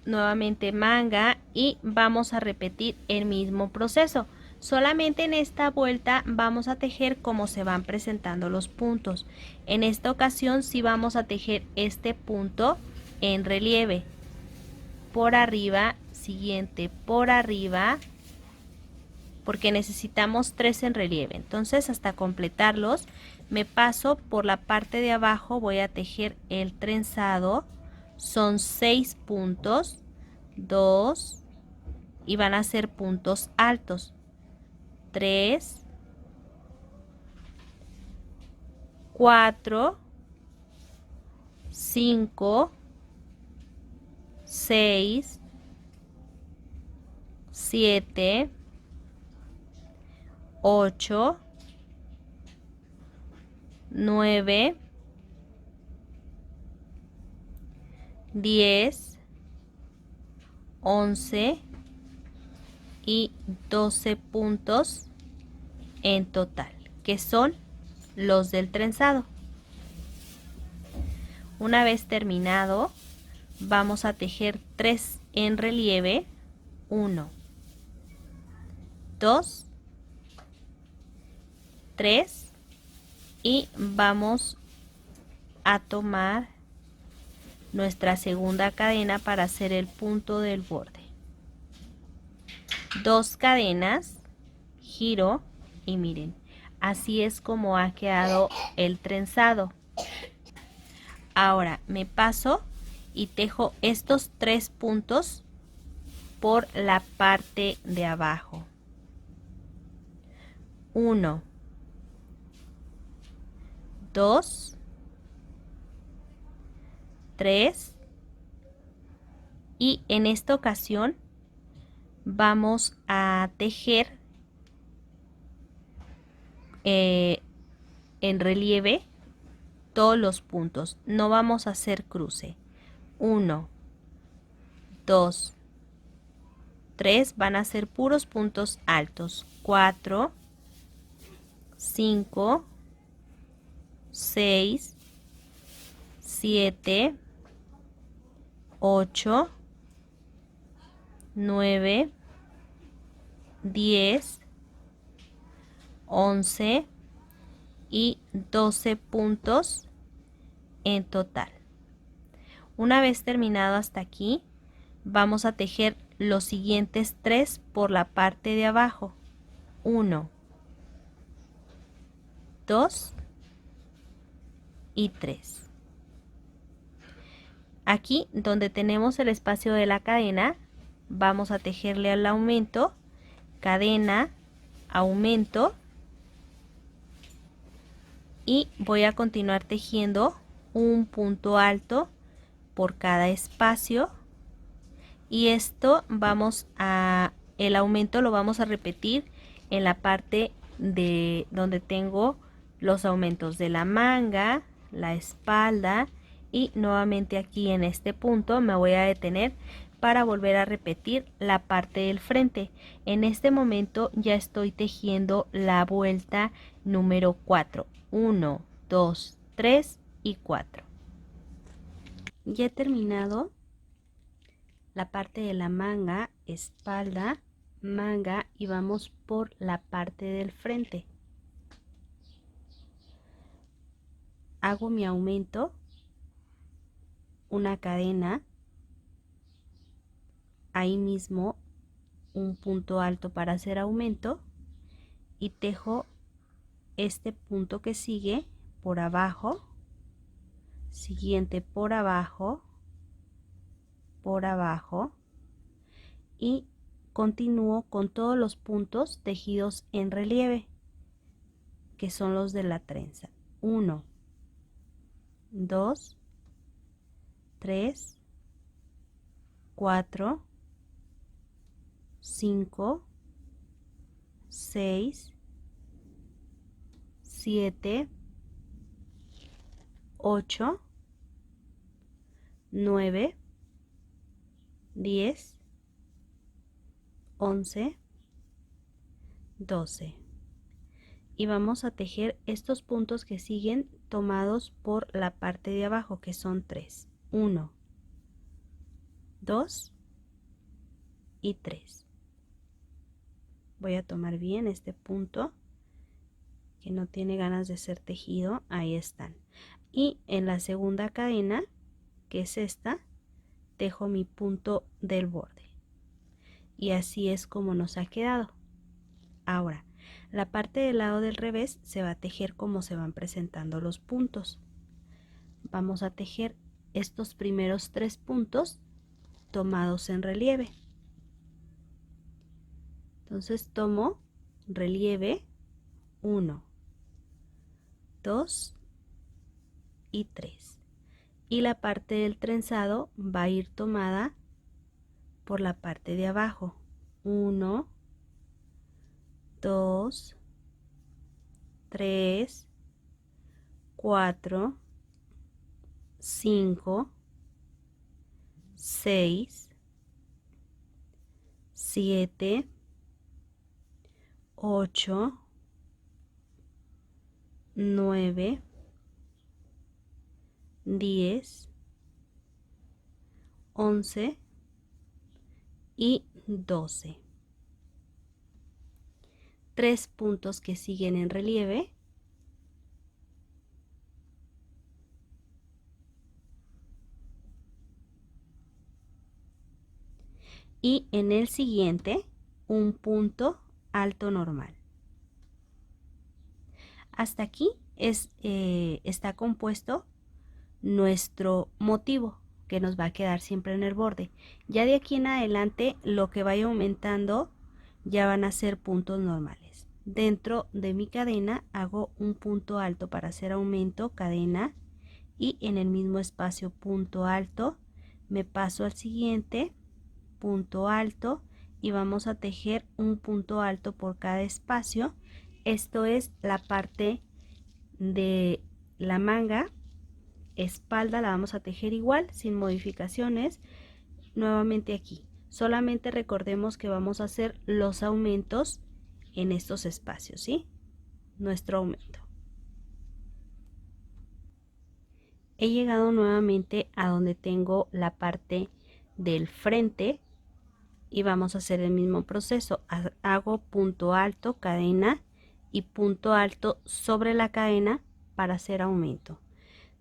nuevamente manga, y vamos a repetir el mismo proceso. Solamente en esta vuelta vamos a tejer como se van presentando los puntos. En esta ocasión sí vamos a tejer este punto en relieve. Por arriba, siguiente por arriba, porque necesitamos 3 en relieve. Entonces hasta completarlos me paso por la parte de abajo, voy a tejer el trenzado. Son 6 puntos, 2 y van a ser puntos altos. 3, 4, 5, 6, 7, 8, 9, 10, 11 y 12 puntos en total, que son los del trenzado. Una vez terminado, vamos a tejer 3 en relieve, 1, 2, 3 y vamos a tomar nuestra segunda cadena para hacer el punto del borde. 2 cadenas, giro y miren, así es como ha quedado el trenzado. Ahora me paso y tejo estos 3 puntos por la parte de abajo. 1, 2, 3 y en esta ocasión vamos a tejer en relieve todos los puntos, no vamos a hacer cruce. 1, 2, 3 van a ser puros puntos altos. 4, 5, 6, 7, 8, 9, 10, 11 y 12 puntos en total. Una vez terminado hasta aquí, vamos a tejer los siguientes 3 por la parte de abajo. 1, 2 y 3. Aquí donde tenemos el espacio de la cadena, vamos a tejerle al aumento, cadena, aumento y voy a continuar tejiendo un punto alto por cada espacio y esto el aumento lo vamos a repetir en la parte de donde tengo los aumentos de la manga, la espalda y nuevamente aquí en este punto me voy a detener para volver a repetir la parte del frente. En este momento ya estoy tejiendo la vuelta número 4. 1, 2, 3 y 4. Ya he terminado la parte de la manga, espalda, manga y vamos por la parte del frente. Hago mi aumento, una cadena, ahí mismo un punto alto para hacer aumento y tejo este punto que sigue por abajo, siguiente por abajo y continúo con todos los puntos tejidos en relieve que son los de la trenza. 1, 2, 3, 4, 5, 6, 7, 8, 9, 10, 11, 12 y vamos a tejer estos puntos que siguen tomados por la parte de abajo que son 3. 1, 2 y 3. Voy a tomar bien este punto que no tiene ganas de ser tejido, ahí están. Y en la segunda cadena, que es esta, tejo mi punto del borde. Y así es como nos ha quedado. Ahora, la parte del lado del revés se va a tejer como se van presentando los puntos. Vamos a tejer estos primeros 3 puntos tomados en relieve. Entonces tomo relieve 1, 2 y 3. Y la parte del trenzado va a ir tomada por la parte de abajo. 1, 2, 3, 4, 5, 6, 7, 8, 9, 10, 11 y 12. 3 puntos que siguen en relieve. Y en el siguiente, un punto alto normal. Hasta aquí está compuesto nuestro motivo, que nos va a quedar siempre en el borde. Ya de aquí en adelante, lo que vaya aumentando ya van a ser puntos normales. Dentro de mi cadena hago un punto alto para hacer aumento, cadena, y en el mismo espacio punto alto, me paso al siguiente, punto alto, y vamos a tejer un punto alto por cada espacio. Esto es la parte de la manga. Espalda la vamos a tejer igual, sin modificaciones. Nuevamente aquí, solamente recordemos que vamos a hacer los aumentos en estos espacios, ¿sí? Nuestro aumento. He llegado nuevamente a donde tengo la parte del frente y vamos a hacer el mismo proceso. Hago punto alto, cadena y punto alto sobre la cadena para hacer aumento.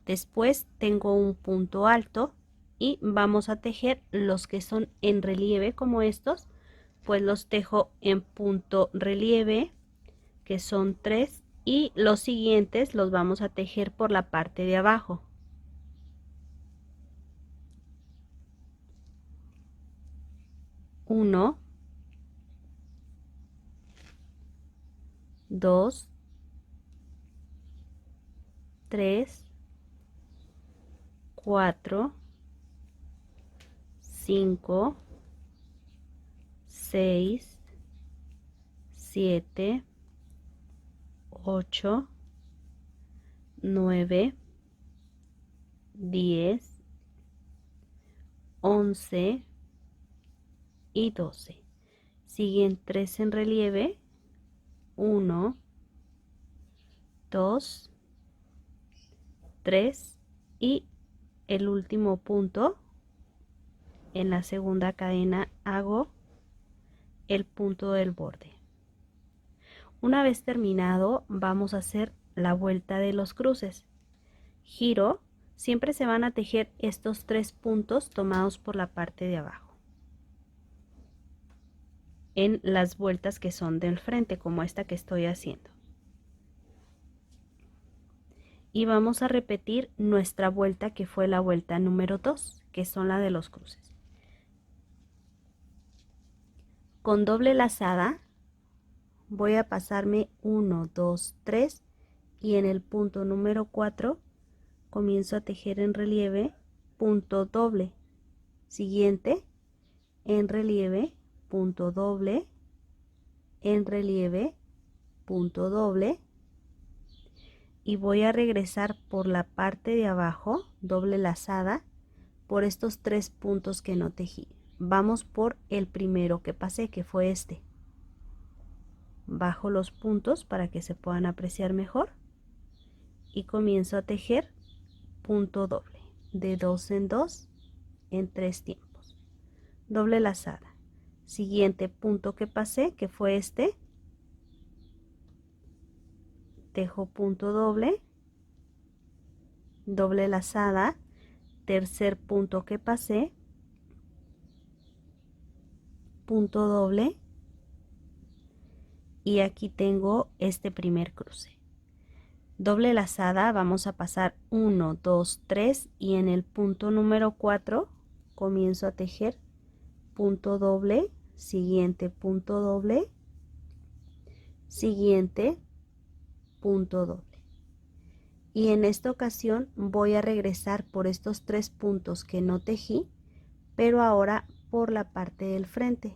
Después tengo un punto alto y vamos a tejer los que son en relieve como estos, pues los tejo en punto relieve, que son 3, y los siguientes los vamos a tejer por la parte de abajo. 1, 2, 3, 4, 5, 6, 7, 8, 9, 10, 11 y 12. Siguen 3 en relieve. 1, 2, 3 y el último punto en la segunda cadena hago el punto del borde. Una vez terminado, vamos a hacer la vuelta de los cruces. Giro, siempre se van a tejer estos 3 puntos tomados por la parte de abajo en las vueltas que son del frente, como esta que estoy haciendo. Y vamos a repetir nuestra vuelta, que fue la vuelta número 2, que son la de los cruces. Con doble lazada voy a pasarme 1, 2, 3 y en el punto número 4 comienzo a tejer en relieve, punto doble, siguiente, en relieve, punto doble, en relieve, punto doble, y voy a regresar por la parte de abajo, doble lazada, por estos 3 puntos que no tejí. Vamos por el primero que pasé, que fue este. Bajo los puntos para que se puedan apreciar mejor y comienzo a tejer punto doble, de 2 en 2 en 3 tiempos. Doble lazada. Siguiente punto que pasé, que fue este, tejo punto doble, doble lazada, tercer punto que pasé, punto doble, y aquí tengo este primer cruce. Doble lazada, vamos a pasar 1, 2, 3 y en el punto número 4 comienzo a tejer punto doble, siguiente punto doble, siguiente punto doble. Y en esta ocasión voy a regresar por estos 3 puntos que no tejí, pero ahora por la parte del frente.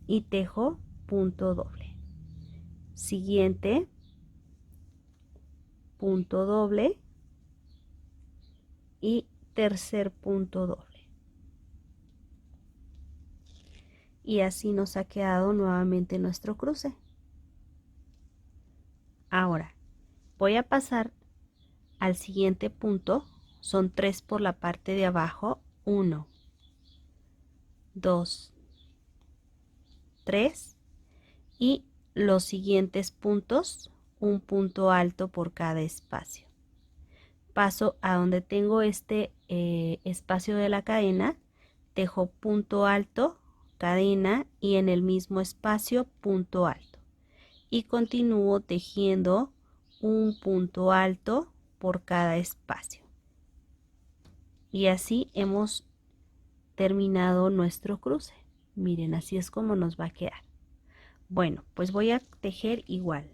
Y tejo punto doble. Siguiente, punto doble y tercer punto doble. Y así nos ha quedado nuevamente nuestro cruce. Ahora voy a pasar al siguiente punto. Son 3 por la parte de abajo. 1, 2, 3. Y los siguientes puntos, un punto alto por cada espacio. Paso a donde tengo este espacio de la cadena, tejo punto alto, cadena y en el mismo espacio punto alto. Y continúo tejiendo un punto alto por cada espacio. Y así hemos terminado nuestro cruce. Miren, así es como nos va a quedar. Bueno, pues voy a tejer igual.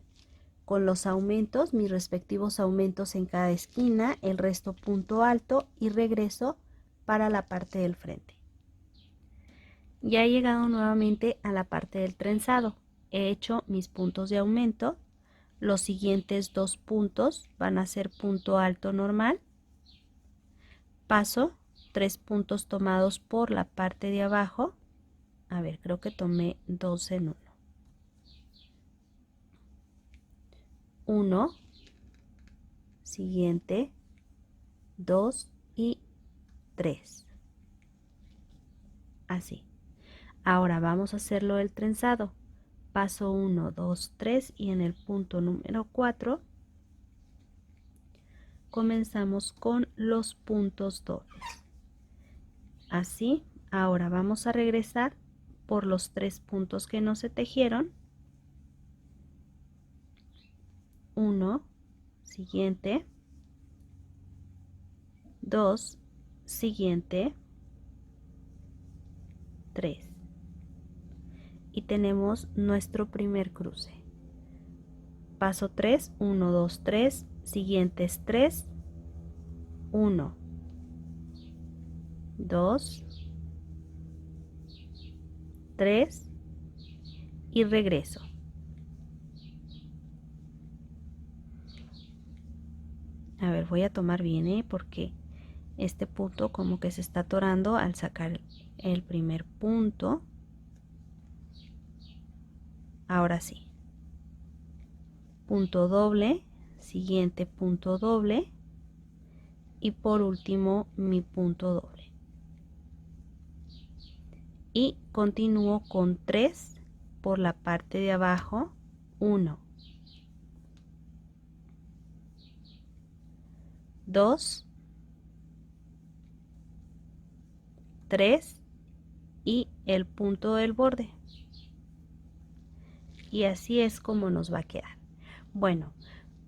Con los aumentos, mis respectivos aumentos en cada esquina, el resto punto alto y regreso para la parte del frente. Ya he llegado nuevamente a la parte del trenzado. He hecho mis puntos de aumento. Los siguientes 2 puntos van a ser punto alto normal. Paso 3 puntos tomados por la parte de abajo. A ver, creo que tomé 2 en uno. 1, siguiente, 2 y 3. Así. Ahora vamos a hacerlo del trenzado. Paso 1, 2, 3 y en el punto número 4 comenzamos con los puntos dobles. Así. Ahora vamos a regresar por los 3 puntos que no se tejieron. 1, siguiente, 2, siguiente, 3. Y tenemos nuestro primer cruce. Paso 3, 1, 2, 3, siguientes 3, 1, 2, 3 y regreso. A ver, voy a tomar bien, porque este punto como que se está atorando al sacar el primer punto. Ahora sí. Punto doble, siguiente punto doble y por último mi punto doble. Y continúo con 3 por la parte de abajo. 1, 2, 3 y el punto del borde. Y así es como nos va a quedar. Bueno,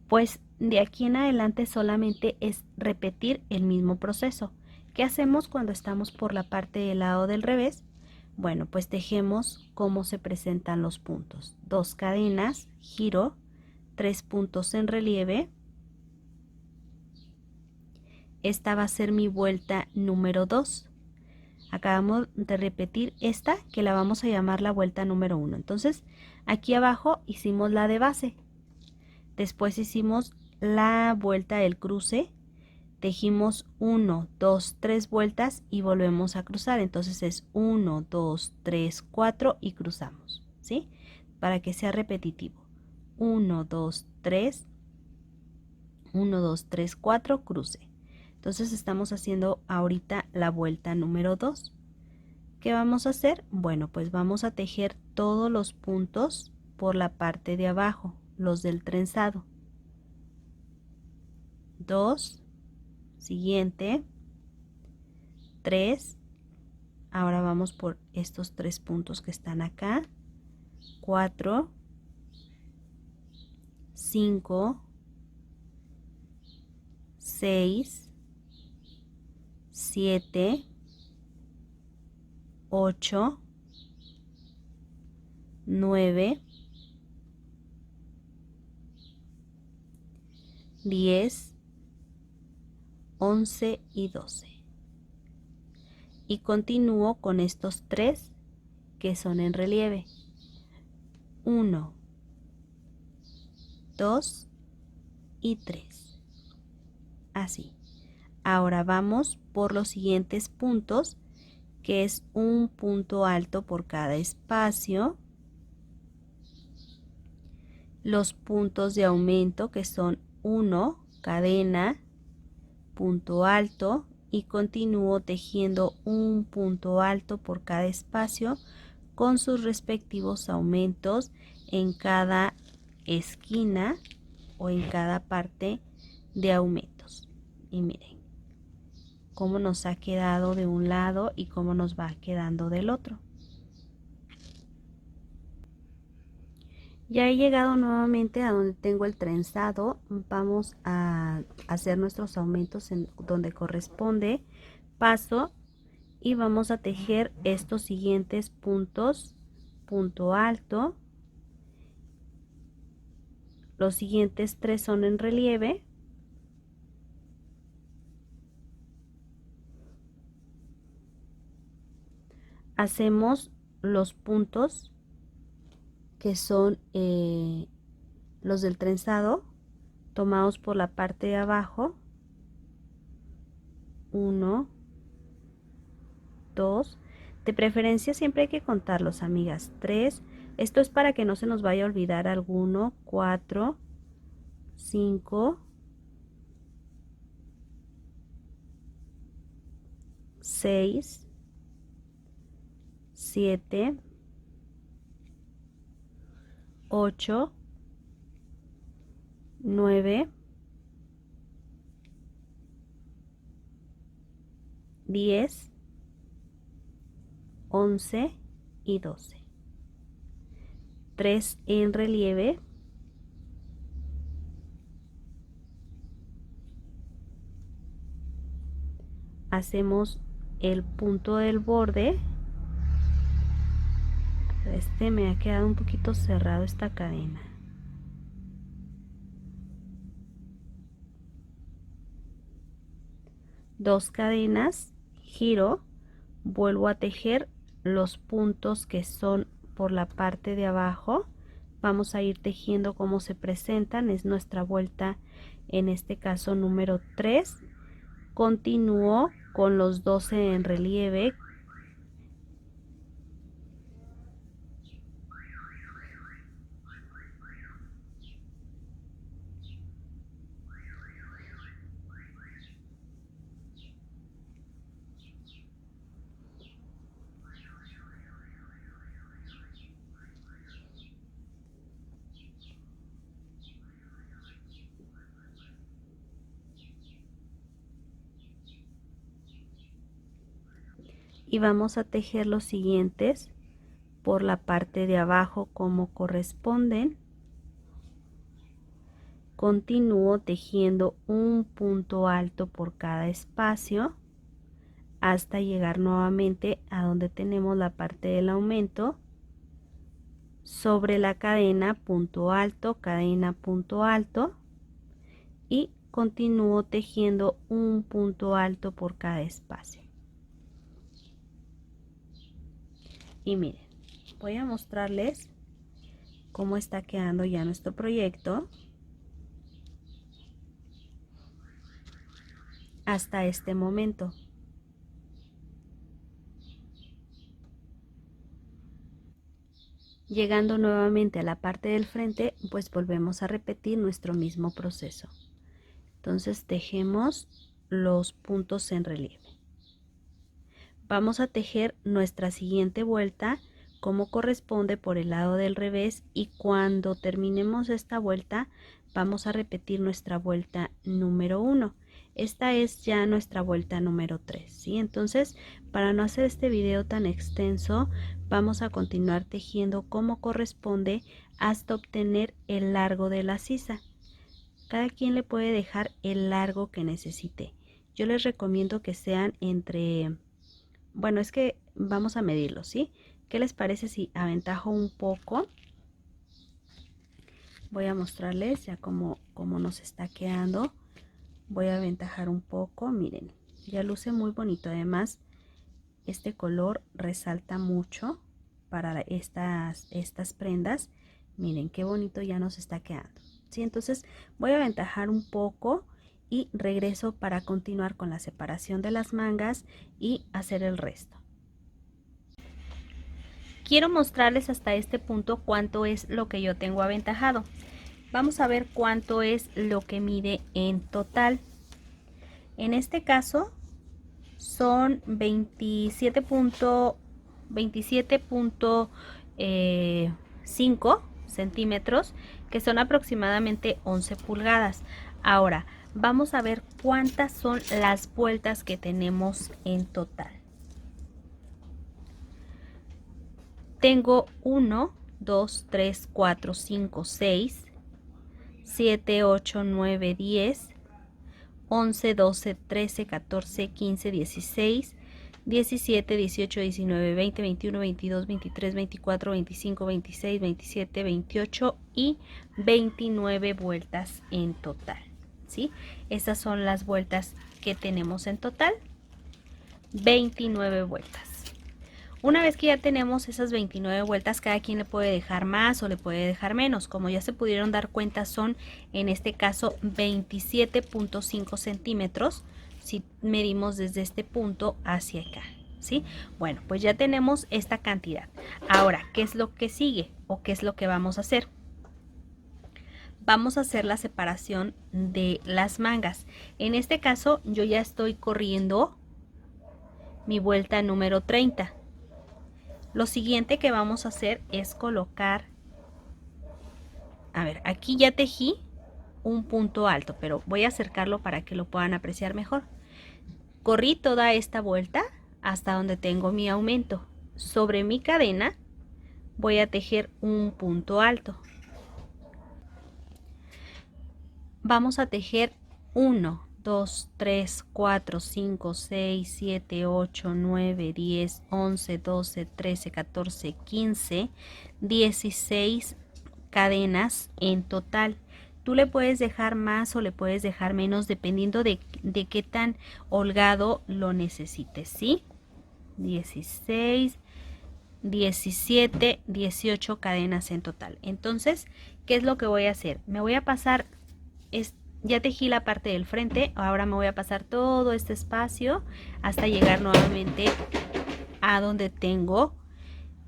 pues de aquí en adelante solamente es repetir el mismo proceso. ¿Qué hacemos cuando estamos por la parte del lado del revés? Bueno, pues tejemos cómo se presentan los puntos. 2 cadenas, giro, 3 puntos en relieve. Esta va a ser mi vuelta número 2. Acabamos de repetir esta, que la vamos a llamar la vuelta número 1. Entonces, aquí abajo hicimos la de base. Después hicimos la vuelta del cruce. Tejimos 1, 2, 3 vueltas y volvemos a cruzar. Entonces es 1, 2, 3, 4 y cruzamos, ¿sí? Para que sea repetitivo. 1, 2, 3, 1, 2, 3, 4, cruce. Entonces estamos haciendo ahorita la vuelta número 2. ¿Qué vamos a hacer? Bueno, pues vamos a tejer todos los puntos por la parte de abajo, los del trenzado. 2, siguiente, 3, ahora vamos por estos 3 puntos que están acá, 4, 5, 6, 7, 8, 9, 10, 11 y 12. Y continúo con estos 3 que son en relieve. 1, 2 y 3. Así. Ahora vamos por los siguientes puntos, que es un punto alto por cada espacio. Los puntos de aumento, que son 1, cadena, punto alto, y continúo tejiendo un punto alto por cada espacio con sus respectivos aumentos en cada esquina o en cada parte de aumentos. Y miren cómo nos ha quedado de un lado y cómo nos va quedando del otro. Ya he llegado nuevamente a donde tengo el trenzado. Vamos a hacer nuestros aumentos en donde corresponde. Paso y vamos a tejer estos siguientes puntos. Punto alto. Los siguientes 3 son en relieve. Hacemos los puntos que son los del trenzado, tomados por la parte de abajo. 1, 2, de preferencia siempre hay que contarlos, amigas. 3, esto es para que no se nos vaya a olvidar alguno. 4, 5, 6, 7, 8, 9, 10, 11 y 12. 3 en relieve. Hacemos el punto del borde. Me ha quedado un poquito cerrado esta cadena. Dos cadenas, giro, vuelvo a tejer los puntos que son por la parte de abajo. Vamos a ir tejiendo como se presentan. Es nuestra vuelta, en este caso número 3. Continúo con los 12 en relieve. Y vamos a tejer los siguientes por la parte de abajo como corresponden. Continúo tejiendo un punto alto por cada espacio hasta llegar nuevamente a donde tenemos la parte del aumento. Sobre la cadena, punto alto, cadena, punto alto, y continúo tejiendo un punto alto por cada espacio. Y miren, voy a mostrarles cómo está quedando ya nuestro proyecto hasta este momento. Llegando nuevamente a la parte del frente, pues volvemos a repetir nuestro mismo proceso. Entonces tejemos los puntos en relieve. Vamos a tejer nuestra siguiente vuelta como corresponde por el lado del revés, y cuando terminemos esta vuelta vamos a repetir nuestra vuelta número 1. Esta es ya nuestra vuelta número 3, ¿sí? Entonces, para no hacer este video tan extenso, vamos a continuar tejiendo como corresponde hasta obtener el largo de la sisa. Cada quien le puede dejar el largo que necesite. Yo les recomiendo que sean entre... Bueno, es que vamos a medirlo, ¿sí? ¿Qué les parece si aventajo un poco? Voy a mostrarles ya cómo nos está quedando. Voy a aventajar un poco, miren, ya luce muy bonito. Además, este color resalta mucho para estas prendas. Miren qué bonito ya nos está quedando. ¿Sí? Entonces voy a aventajar un poco y regreso para continuar con la separación de las mangas y hacer el resto. Quiero mostrarles hasta este punto cuánto es lo que yo tengo aventajado. Vamos a ver cuánto es lo que mide en total. En este caso son 27.5 centímetros, que son aproximadamente 11 pulgadas. Ahora vamos a ver cuántas son las vueltas que tenemos en total. Tengo 1, 2, 3, 4, 5, 6, 7, 8, 9, 10, 11, 12, 13, 14, 15, 16, 17, 18, 19, 20, 21, 22, 23, 24, 25, 26, 27, 28 y 29 vueltas en total. ¿Sí? Estas son las vueltas que tenemos en total. 29 vueltas. Una vez que ya tenemos esas 29 vueltas, cada quien le puede dejar más o le puede dejar menos. Como ya se pudieron dar cuenta, son en este caso 27.5 centímetros si medimos desde este punto hacia acá. ¿Sí? Bueno, pues ya tenemos esta cantidad. Ahora, ¿qué es lo que sigue o qué es lo que vamos a hacer? Vamos a hacer la separación de las mangas. En este caso yo ya estoy corriendo mi vuelta número 30. Lo siguiente que vamos a hacer es colocar, a ver, aquí ya tejí un punto alto, pero voy a acercarlo para que lo puedan apreciar mejor. Corrí toda esta vuelta hasta donde tengo mi aumento. Sobre mi cadena voy a tejer un punto alto. Vamos a tejer 1, 2, 3, 4, 5, 6, 7, 8, 9, 10, 11, 12, 13, 14, 15, 16 cadenas en total. Tú le puedes dejar más o le puedes dejar menos dependiendo de qué tan holgado lo necesites, ¿sí? 16, 17, 18 cadenas en total. Entonces, ¿qué es lo que voy a hacer? Me voy a pasar, ya tejí la parte del frente, ahora me voy a pasar todo este espacio hasta llegar nuevamente a donde tengo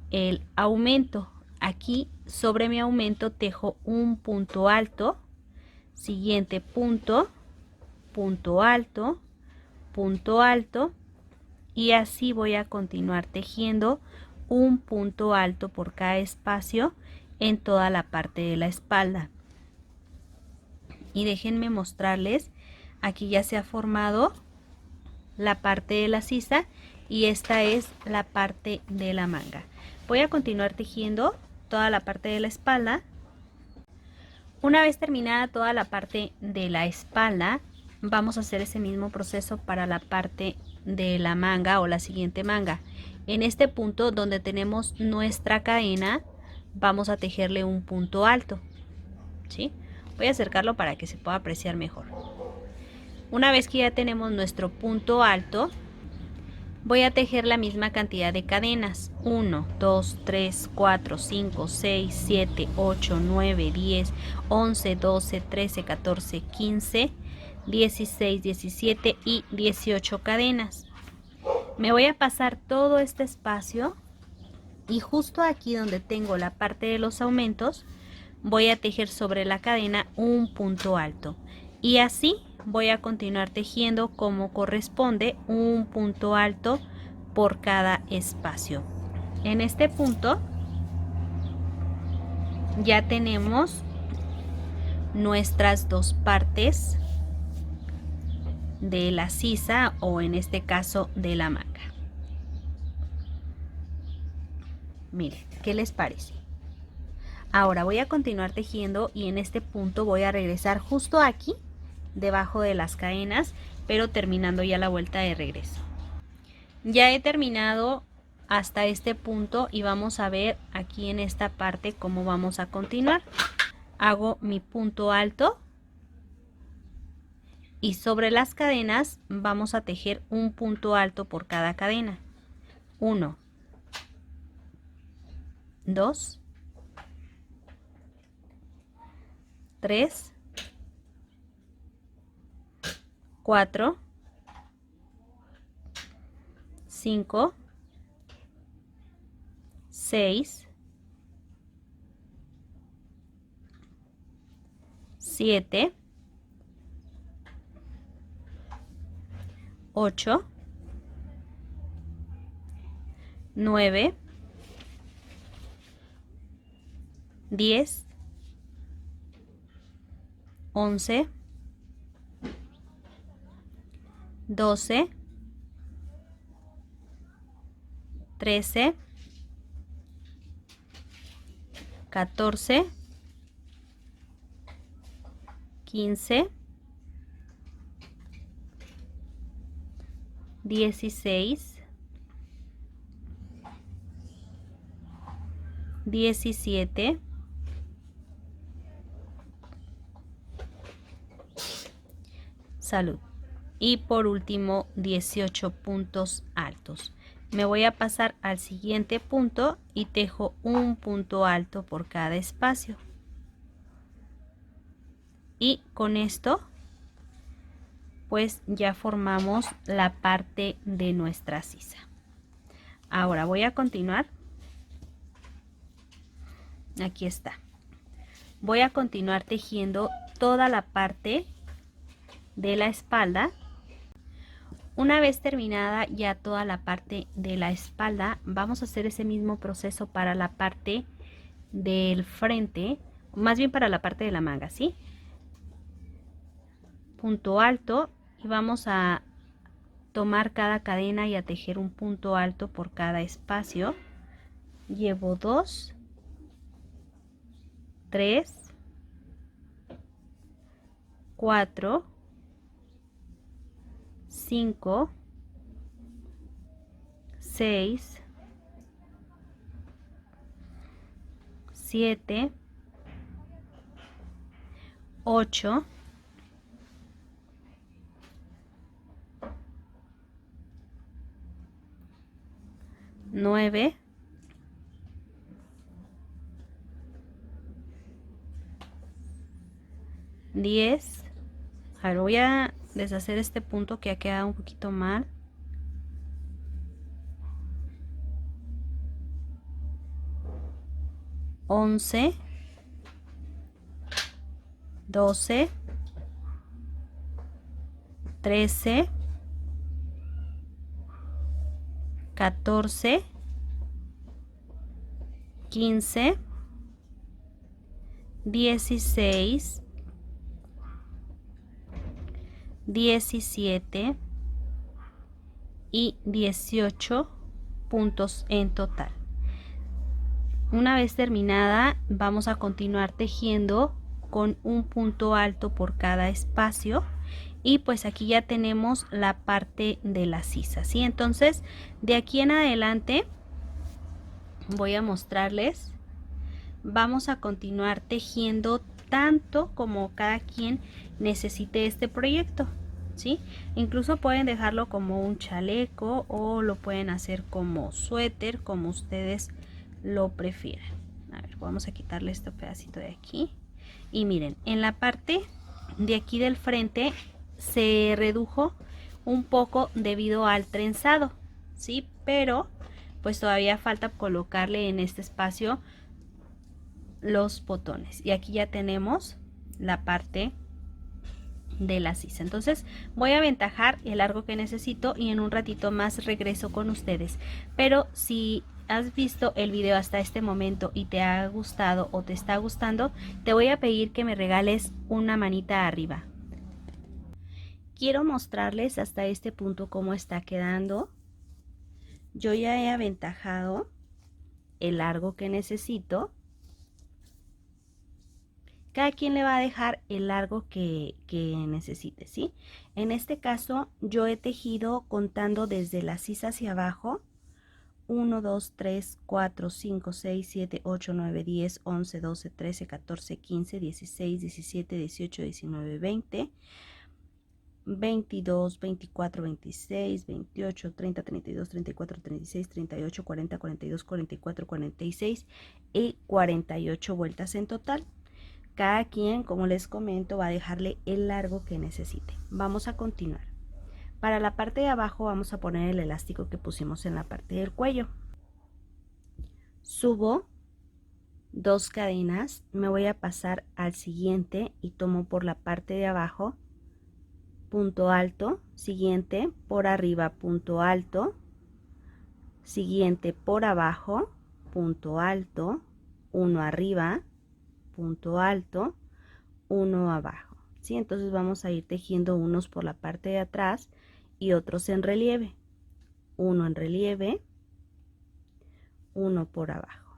el aumento. Aquí sobre mi aumento tejo un punto alto, siguiente punto, punto alto, punto alto, y así voy a continuar tejiendo un punto alto por cada espacio en toda la parte de la espalda. Y déjenme mostrarles, aquí ya se ha formado la parte de la sisa y esta es la parte de la manga. Voy a continuar tejiendo toda la parte de la espalda. Una vez terminada toda la parte de la espalda, vamos a hacer ese mismo proceso para la parte de la manga o la siguiente manga. En este punto donde tenemos nuestra cadena, vamos a tejerle un punto alto, ¿sí? Voy a acercarlo para que se pueda apreciar mejor. Una vez que ya tenemos nuestro punto alto, voy a tejer la misma cantidad de cadenas. 1, 2, 3, 4, 5, 6, 7, 8, 9, 10, 11, 12, 13, 14, 15, 16, 17 y 18 cadenas. Me voy a pasar todo este espacio y justo aquí donde tengo la parte de los aumentos, voy a tejer sobre la cadena un punto alto. Y así voy a continuar tejiendo como corresponde, un punto alto por cada espacio. En este punto ya tenemos nuestras dos partes de la sisa o en este caso de la manga. Miren, ¿qué les parece? Ahora voy a continuar tejiendo y en este punto voy a regresar justo aquí debajo de las cadenas, pero terminando ya la vuelta de regreso. Ya he terminado hasta este punto y vamos a ver aquí en esta parte cómo vamos a continuar. hago mi punto alto y sobre las cadenas vamos a tejer un punto alto por cada cadena. 1, 2, 3, 4, 5, 6, 7, 8, 9, 10, 11, 12, 13, 14, 15, 16, 17, y por último 18 puntos altos. Me voy a pasar al siguiente punto y tejo un punto alto por cada espacio. Y con esto pues ya formamos la parte de nuestra sisa. Ahora voy a continuar. Aquí está. Voy a continuar tejiendo toda la parte de la espalda. Una vez terminada ya toda la parte de la espalda, vamos a hacer ese mismo proceso para la parte del frente, más bien para la parte de la manga, ¿sí? Punto alto y vamos a tomar cada cadena y a tejer un punto alto por cada espacio. Llevo 2, 3, 4, 5, 6, 7, 8, 9, 10. A ver, voy a deshacer este punto que ha quedado un poquito mal. 11, 12, 13, 14, 15, 16, 17 y 18 puntos en total. Una vez terminada, vamos a continuar tejiendo con un punto alto por cada espacio. Y pues aquí ya tenemos la parte de la sisa, ¿sí? Entonces, de aquí en adelante voy a mostrarles. Vamos a continuar tejiendo tanto como cada quien necesite este proyecto, ¿sí? Incluso pueden dejarlo como un chaleco o lo pueden hacer como suéter, como ustedes lo prefieran. A ver, vamos a quitarle este pedacito de aquí. Y miren, en la parte de aquí del frente se redujo un poco debido al trenzado, ¿sí? Pero pues todavía falta colocarle en este espacio los botones. Y aquí ya tenemos la parte de la sisa. Entonces voy a aventajar el largo que necesito y en un ratito más regreso con ustedes. Pero si has visto el video hasta este momento y te ha gustado o te está gustando, te voy a pedir que me regales una manita arriba. Quiero mostrarles hasta este punto cómo está quedando. Yo ya he aventajado el largo que necesito. Cada quien le va a dejar el largo que necesite, ¿sí? En este caso yo he tejido contando desde la sisa hacia abajo 1, 2, 3, 4, 5, 6, 7, 8, 9, 10, 11, 12, 13, 14, 15, 16, 17, 18, 19, 20, 22, 24, 26, 28, 30, 32, 34, 36, 38, 40, 42, 44, 46 y 48 vueltas en total. Cada quien, como les comento, va a dejarle el largo que necesite. Vamos a continuar. Para la parte de abajo vamos a poner el elástico que pusimos en la parte del cuello. Subo 2 cadenas, me voy a pasar al siguiente y tomo por la parte de abajo punto alto, siguiente por arriba punto alto, siguiente por abajo punto alto, uno arriba punto alto, uno abajo, ¿sí? Entonces vamos a ir tejiendo unos por la parte de atrás y otros en relieve, uno en relieve, uno por abajo,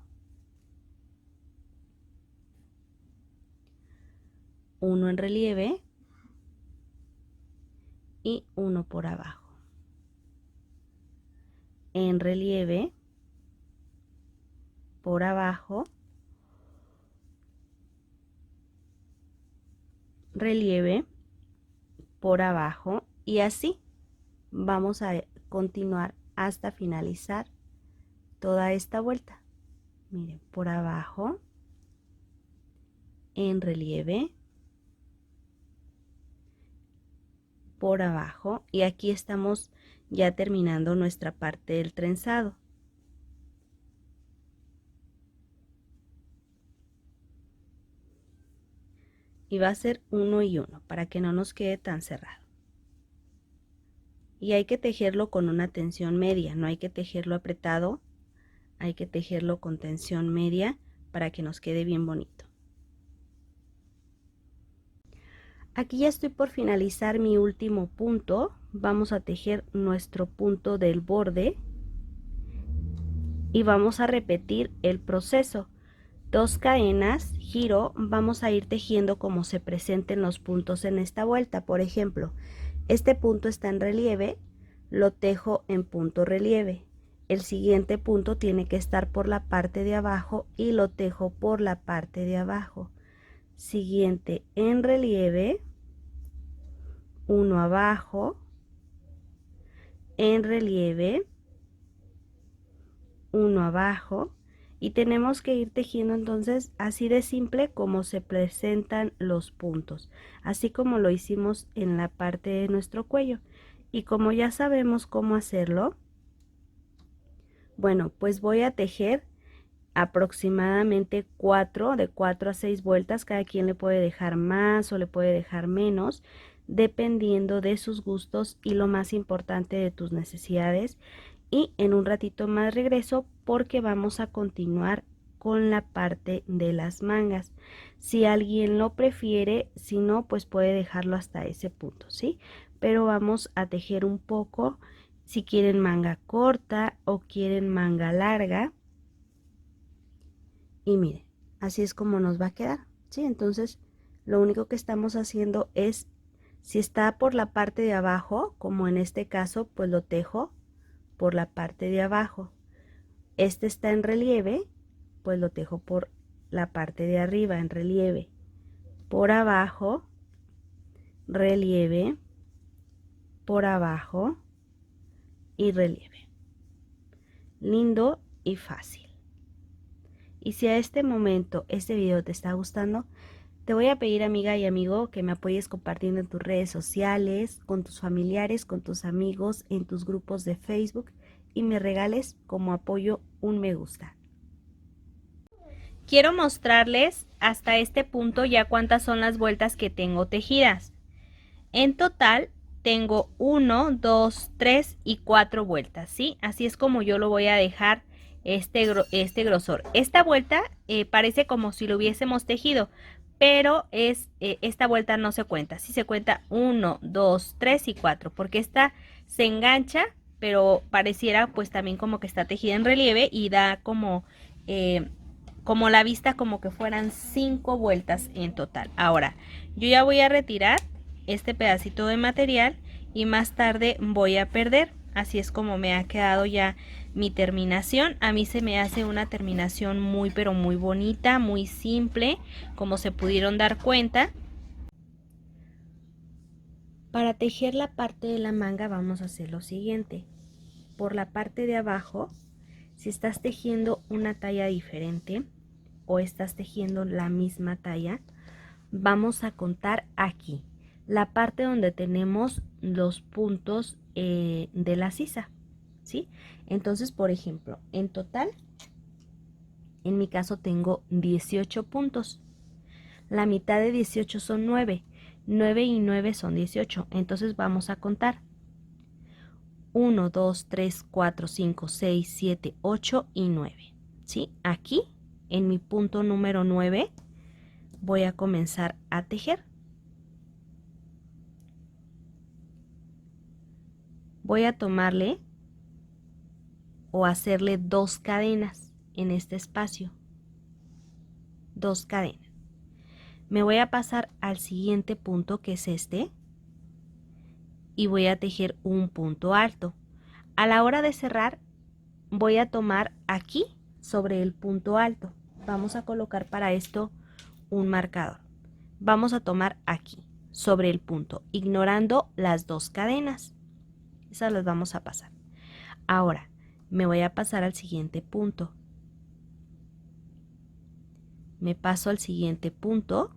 uno en relieve y uno por abajo, en relieve, por abajo, relieve, por abajo, y así vamos a continuar hasta finalizar toda esta vuelta. Miren, por abajo, en relieve, por abajo, y aquí estamos ya terminando nuestra parte del trenzado. Y va a ser uno y uno para que no nos quede tan cerrado. Y hay que tejerlo con una tensión media, no hay que tejerlo apretado, hay que tejerlo con tensión media para que nos quede bien bonito. Aquí ya estoy por finalizar mi último punto. Vamos a tejer nuestro punto del borde y vamos a repetir el proceso. 2 cadenas, giro, vamos a ir tejiendo como se presenten los puntos en esta vuelta. Por ejemplo, este punto está en relieve, lo tejo en punto relieve. El siguiente punto tiene que estar por la parte de abajo y lo tejo por la parte de abajo. Siguiente en relieve, uno abajo, en relieve, uno abajo, y tenemos que ir tejiendo entonces así de simple como se presentan los puntos, así como lo hicimos en la parte de nuestro cuello. Y como ya sabemos cómo hacerlo, bueno, pues voy a tejer aproximadamente de 4 a 6 vueltas. Cada quien le puede dejar más o le puede dejar menos, dependiendo de sus gustos y lo más importante, de tus necesidades. Y en un ratito más regreso porque vamos a continuar con la parte de las mangas. Si alguien lo prefiere, si no, pues puede dejarlo hasta ese punto, ¿sí? Pero vamos a tejer un poco, si quieren manga corta o quieren manga larga. Y miren, así es como nos va a quedar, ¿sí? Entonces, lo único que estamos haciendo es, si está por la parte de abajo, como en este caso, pues lo tejo por la parte de abajo. Este está en relieve, pues lo tejo por la parte de arriba, en relieve. Por abajo, relieve, por abajo y relieve. Lindo y fácil. Y si a este momento este video te está gustando, te voy a pedir, amiga y amigo, que me apoyes compartiendo en tus redes sociales, con tus familiares, con tus amigos, en tus grupos de Facebook, y me regales como apoyo un me gusta. Quiero mostrarles hasta este punto ya cuántas son las vueltas que tengo tejidas. En total tengo 1, 2, 3 y 4 vueltas, ¿sí? Así es como yo lo voy a dejar este grosor. Esta vuelta parece como si lo hubiésemos tejido, pero esta vuelta no se cuenta. Sí se cuenta 1, 2, 3 y 4, porque esta se engancha, pero pareciera pues también como que está tejida en relieve y da como la vista como que fueran 5 vueltas en total. Ahora, yo ya voy a retirar este pedacito de material y más tarde voy a perder. Así es como me ha quedado ya mi terminación. A mí se me hace una terminación muy pero muy bonita, muy simple, como se pudieron dar cuenta. Para tejer la parte de la manga vamos a hacer lo siguiente. Por la parte de abajo, si estás tejiendo una talla diferente o estás tejiendo la misma talla, vamos a contar aquí la parte donde tenemos los puntos de la sisa, ¿sí? Entonces, por ejemplo, en total, en mi caso tengo 18 puntos. La mitad de 18 son 9. 9 y 9 son 18. Entonces vamos a contar. 1, 2, 3, 4, 5, 6, 7, 8 y 9. ¿Sí? Aquí, en mi punto número 9, voy a comenzar a tejer. Voy a tomarle o hacerle 2 cadenas en este espacio. 2 cadenas. Me voy a pasar al siguiente punto, que es este, y voy a tejer un punto alto. A la hora de cerrar, voy a tomar aquí sobre el punto alto. Vamos a colocar para esto un marcador. Vamos a tomar aquí sobre el punto, ignorando las 2 cadenas. Esas las vamos a pasar. Ahora me voy a pasar al siguiente punto. Me paso al siguiente punto.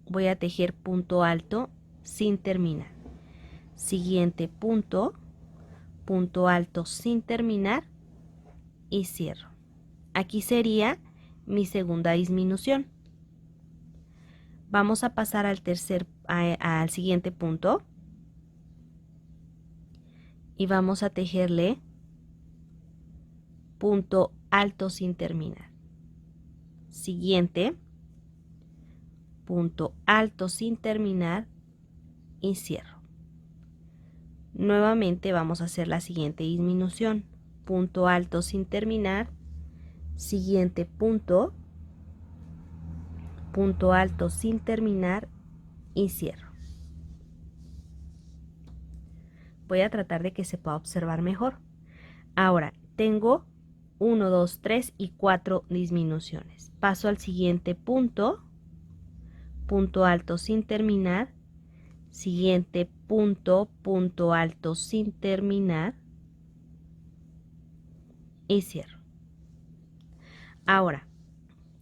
Voy a tejer punto alto sin terminar. Siguiente punto, punto alto sin terminar y cierro. Aquí sería mi segunda disminución. Vamos a pasar al siguiente punto y vamos a tejerle punto alto sin terminar. Siguiente, punto alto sin terminar y cierro. Nuevamente vamos a hacer la siguiente disminución. Punto alto sin terminar, siguiente punto, punto alto sin terminar y cierro. Voy a tratar de que se pueda observar mejor. Ahora tengo 1, 2, 3 y 4 disminuciones. Paso al siguiente punto, punto alto sin terminar, siguiente punto, punto alto sin terminar y cierro. Ahora,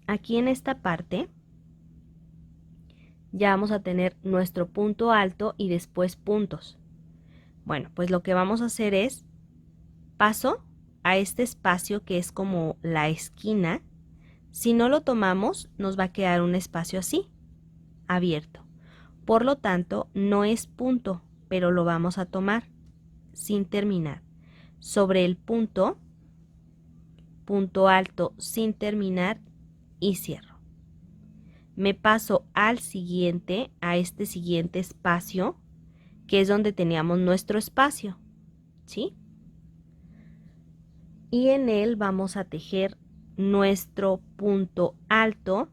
aquí en esta parte ya vamos a tener nuestro punto alto y después puntos. Bueno, pues lo que vamos a hacer es paso a este espacio que es como la esquina. Si no lo tomamos, nos va a quedar un espacio así, abierto. Por lo tanto, no es punto, pero lo vamos a tomar sin terminar. Sobre el punto, punto alto sin terminar y cierro. Me paso al siguiente, a este siguiente espacio, que es donde teníamos nuestro espacio, ¿sí? Y en él vamos a tejer nuestro punto alto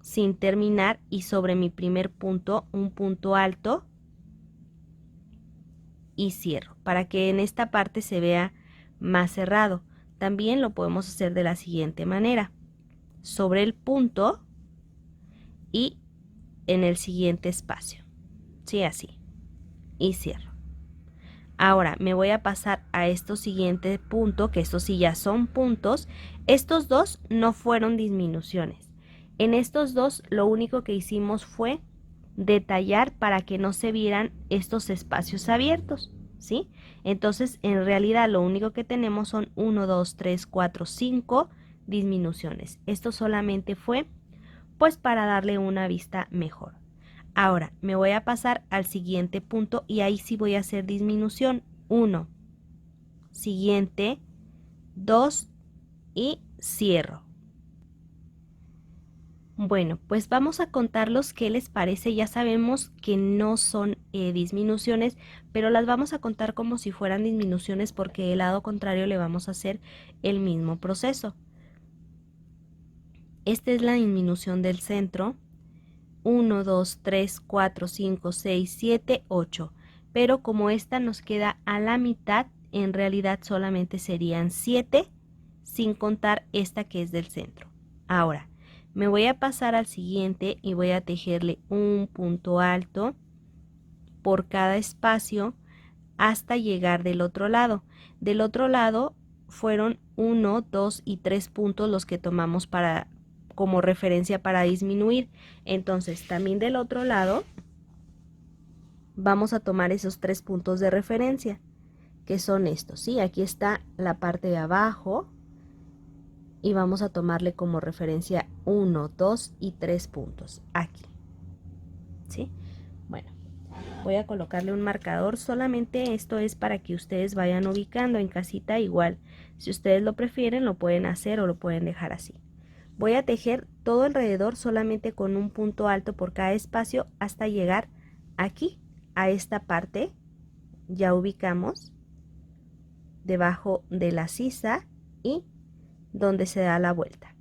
sin terminar y sobre mi primer punto un punto alto y cierro para que en esta parte se vea más cerrado. También lo podemos hacer de la siguiente manera: sobre el punto y en el siguiente espacio, sí, así, y cierro. Ahora me voy a pasar a estos siguiente punto, que estos sí ya son puntos. Estos dos no fueron disminuciones. En estos dos lo único que hicimos fue detallar para que no se vieran estos espacios abiertos, ¿sí? Entonces, en realidad lo único que tenemos son 1, 2, 3, 4, 5 disminuciones. Esto solamente fue pues para darle una vista mejor. Ahora me voy a pasar al siguiente punto y ahí sí voy a hacer disminución. 1, siguiente, 2 y cierro. Bueno, pues vamos a contarlos qué les parece. Ya sabemos que no son disminuciones, pero las vamos a contar como si fueran disminuciones porque del lado contrario le vamos a hacer el mismo proceso. Esta es la disminución del centro. 1, 2, 3, 4, 5, 6, 7, 8. pero como esta nos queda a la mitad, en realidad solamente serían 7, sin contar esta que es del centro. Ahora, me voy a pasar al siguiente y voy a tejerle un punto alto por cada espacio hasta llegar del otro lado. Del otro lado fueron 1, 2 y 3 puntos los que tomamos como referencia para disminuir. Entonces también del otro lado vamos a tomar esos 3 puntos de referencia, que son estos, ¿sí? Aquí está la parte de abajo y vamos a tomarle como referencia 1, 2 y 3 puntos aquí, ¿sí? Bueno, voy a colocarle un marcador, solamente esto es para que ustedes vayan ubicando en casita. Igual, si ustedes lo prefieren, lo pueden hacer o lo pueden dejar así. Voy a tejer todo alrededor solamente con un punto alto por cada espacio hasta llegar aquí, a esta parte. Ya ubicamos debajo de la sisa y donde se da la vuelta.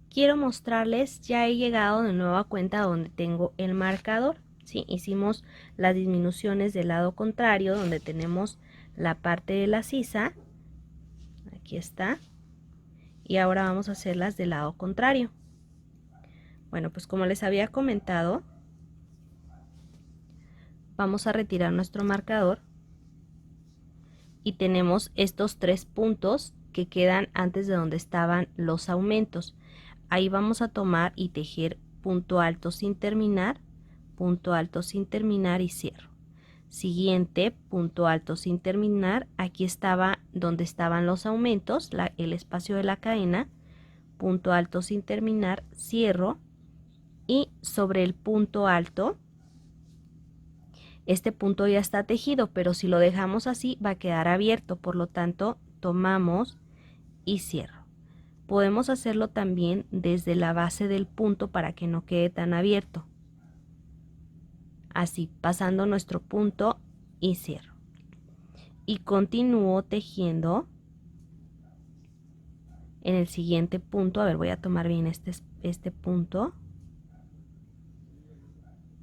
Quiero mostrarles, ya he llegado de nuevo a cuenta donde tengo el marcador, ¿sí? Hicimos las disminuciones del lado contrario donde tenemos la parte de la sisa, aquí está, y ahora vamos a hacerlas del lado contrario. Bueno, pues como les había comentado, vamos a retirar nuestro marcador y tenemos estos 3 puntos que quedan antes de donde estaban los aumentos. Ahí vamos a tomar y tejer punto alto sin terminar, punto alto sin terminar y cierro. Siguiente, punto alto sin terminar, aquí estaba donde estaban los aumentos, el espacio de la cadena, punto alto sin terminar, cierro, y sobre el punto alto, este punto ya está tejido, pero si lo dejamos así va a quedar abierto, por lo tanto tomamos y cierro. Podemos hacerlo también desde la base del punto para que no quede tan abierto. Así, pasando nuestro punto y cierro. Y continúo tejiendo en el siguiente punto. A ver, voy a tomar bien este punto.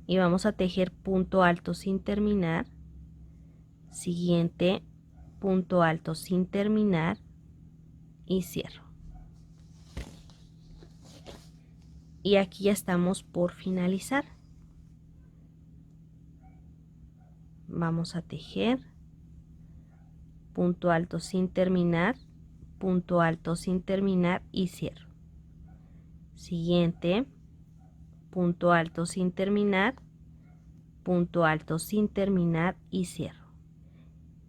Y vamos a tejer punto alto sin terminar. Siguiente, punto alto sin terminar y cierro. Y aquí ya estamos por finalizar. Vamos a tejer punto alto sin terminar, punto alto sin terminar y cierro. Siguiente, punto alto sin terminar, punto alto sin terminar y cierro.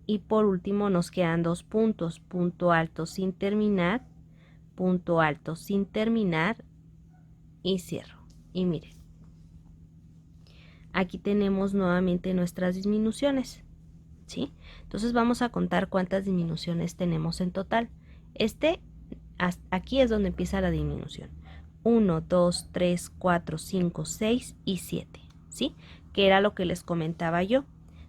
Y por último nos quedan 2 puntos, punto alto sin terminar, punto alto sin terminar y cierro. Y miren, aquí tenemos nuevamente nuestras disminuciones, ¿sí? Entonces vamos a contar cuántas disminuciones tenemos en total. Aquí es donde empieza la disminución. 1, 2, 3, 4, 5, 6 y 7, ¿sí? Que era lo que les comentaba yo.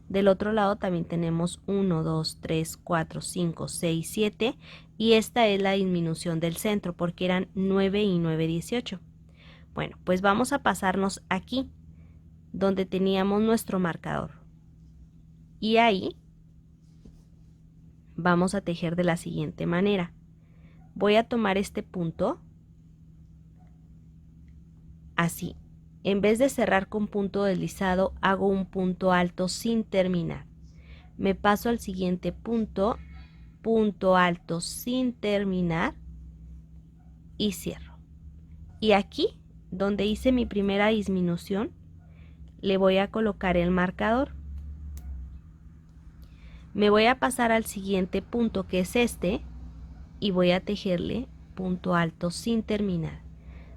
Del otro lado también tenemos 1, 2, 3, 4, 5, 6, 7 y esta es la disminución del centro porque eran 9 y 9, 18. Bueno, pues vamos a pasarnos aquí donde teníamos nuestro marcador y ahí vamos a tejer de la siguiente manera. Voy a tomar este punto así. En vez de cerrar con punto deslizado, hago un punto alto sin terminar. Me paso al siguiente punto, punto alto sin terminar y cierro. Y aquí, donde hice mi primera disminución, le voy a colocar el marcador. Me voy a pasar al siguiente punto, que es este, y voy a tejerle punto alto sin terminar.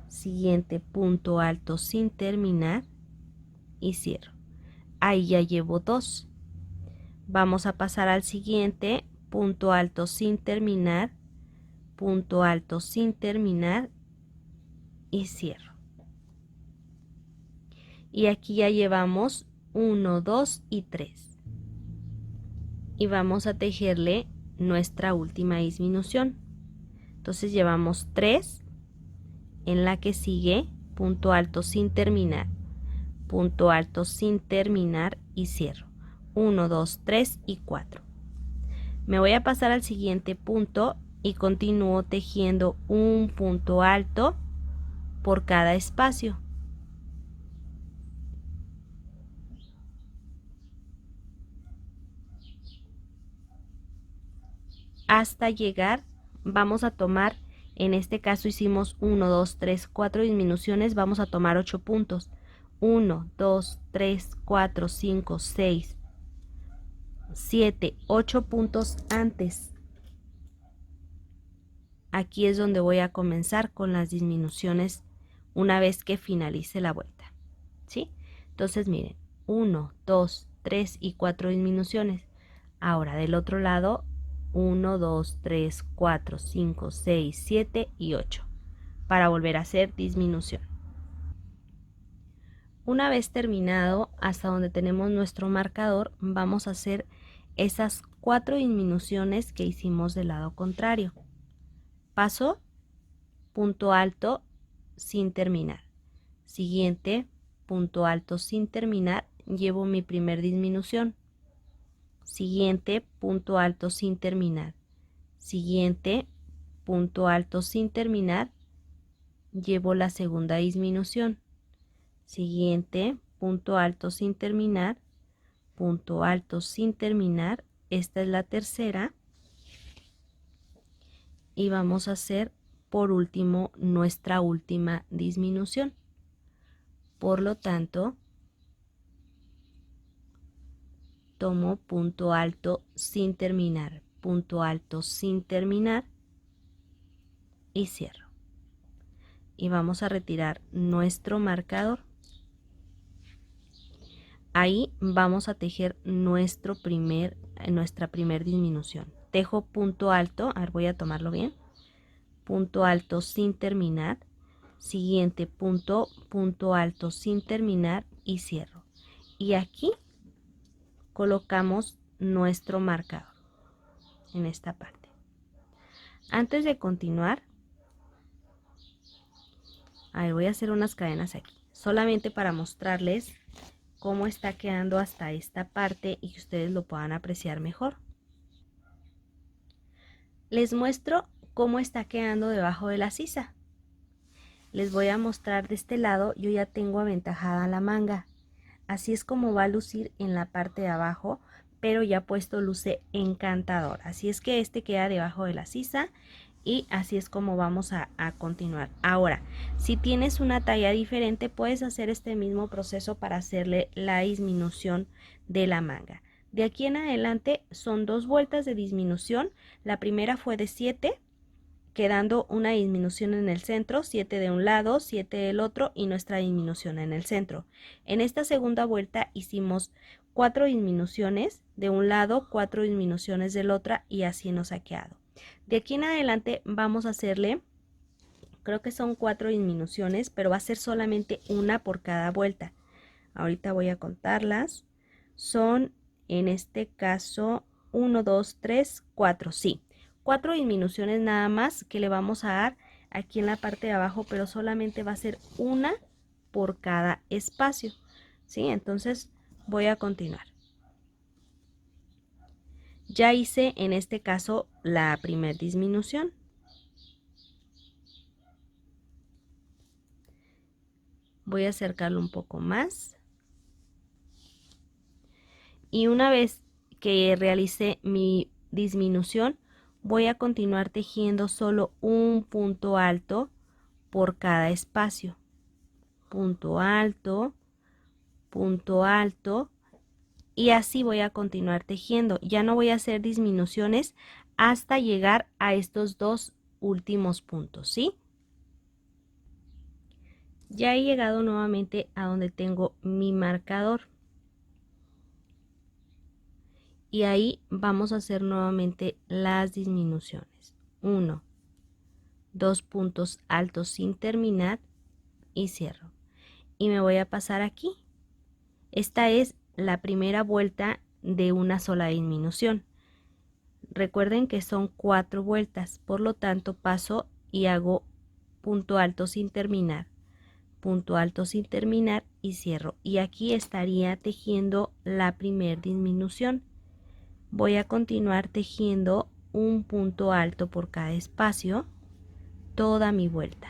Siguiente punto alto sin terminar y cierro. Ahí ya llevo 2. Vamos a pasar al siguiente, punto alto sin terminar, punto alto sin terminar y cierro. Y aquí ya llevamos 1, 2 y 3. Y vamos a tejerle nuestra última disminución. Entonces llevamos 3. En la que sigue, punto alto sin terminar, punto alto sin terminar y cierro. 1, 2, 3 y 4. Me voy a pasar al siguiente punto y continúo tejiendo un punto alto por cada espacio. Hasta llegar, vamos a tomar, en este caso hicimos 1, 2, 3, 4 disminuciones, vamos a tomar 8 puntos. 1, 2, 3, 4, 5, 6, 7, 8 puntos antes. Aquí es donde voy a comenzar con las disminuciones una vez que finalice la vuelta, ¿sí? Entonces miren, 1, 2, 3 y 4 disminuciones. Ahora del otro lado, 1, 2, 3, 4, 5, 6, 7 y 8 para volver a hacer disminución. Una vez terminado hasta donde tenemos nuestro marcador, vamos a hacer esas 4 disminuciones que hicimos del lado contrario. Paso, punto alto sin terminar. Siguiente, punto alto sin terminar, llevo mi primer disminución. Siguiente, punto alto sin terminar. Siguiente, punto alto sin terminar, llevo la segunda disminución. Siguiente, punto alto sin terminar, punto alto sin terminar, esta es la tercera. Y vamos a hacer por último nuestra última disminución. Por lo tanto, tomo punto alto sin terminar, punto alto sin terminar y cierro. Y vamos a retirar nuestro marcador. Ahí vamos a tejer nuestra primer disminución. Tejo punto alto, a ver, voy a tomarlo bien. Punto alto sin terminar. Siguiente punto, punto alto sin terminar y cierro. Y aquí colocamos nuestro marcador en esta parte. Antes de continuar, a ver, voy a hacer unas cadenas aquí, solamente para mostrarles cómo está quedando hasta esta parte y que ustedes lo puedan apreciar mejor. Les muestro cómo está quedando debajo de la sisa. Les voy a mostrar de este lado, yo ya tengo aventajada la manga. Así es como va a lucir en la parte de abajo, pero ya puesto luce encantador. Así es que este queda debajo de la sisa y así es como vamos a continuar. Ahora, si tienes una talla diferente, puedes hacer este mismo proceso para hacerle la disminución de la manga. De aquí en adelante son 2 vueltas de disminución. La primera fue de 7, quedando una disminución en el centro, 7 de un lado, 7 del otro y nuestra disminución en el centro. En esta segunda vuelta hicimos 4 disminuciones de un lado, 4 disminuciones del otro y así nos ha quedado. De aquí en adelante vamos a hacerle, creo que son 4 disminuciones, pero va a ser solamente una por cada vuelta. Ahorita voy a contarlas. Son, en este caso, 1, 2, 3, 4, sí. 4 disminuciones nada más que le vamos a dar aquí en la parte de abajo, pero solamente va a ser una por cada espacio, ¿sí? Entonces voy a continuar. Ya hice en este caso la primera disminución. Voy a acercarlo un poco más. Y una vez que realicé mi disminución, voy a continuar tejiendo solo un punto alto por cada espacio. Punto alto, y así voy a continuar tejiendo. Ya no voy a hacer disminuciones hasta llegar a estos 2 últimos puntos, ¿sí? Ya he llegado nuevamente a donde tengo mi marcador. Y ahí vamos a hacer nuevamente las disminuciones. 1, 2 puntos altos sin terminar y cierro. Y me voy a pasar aquí. Esta es la primera vuelta de una sola disminución. Recuerden que son 4 vueltas, por lo tanto paso y hago punto alto sin terminar, punto alto sin terminar y cierro. Y aquí estaría tejiendo la primer disminución. Voy a continuar tejiendo un punto alto por cada espacio toda mi vuelta.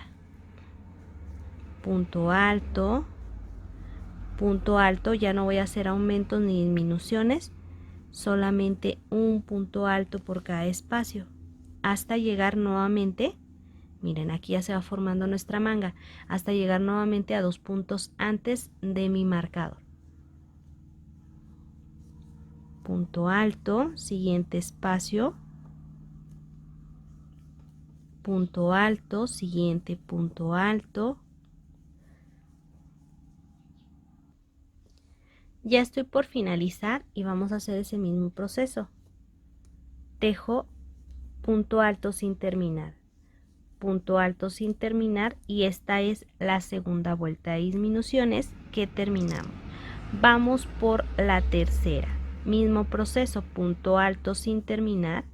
Punto alto, ya no voy a hacer aumentos ni disminuciones, solamente un punto alto por cada espacio hasta llegar nuevamente, miren, aquí ya se va formando nuestra manga, hasta llegar nuevamente a 2 puntos antes de mi marcador. Punto alto, siguiente espacio, punto alto, siguiente punto alto. Ya estoy por finalizar y vamos a hacer ese mismo proceso. Tejo punto alto sin terminar, punto alto sin terminar, y esta es la segunda vuelta de disminuciones que terminamos. Vamos por la tercera, mismo proceso, punto alto sin terminar,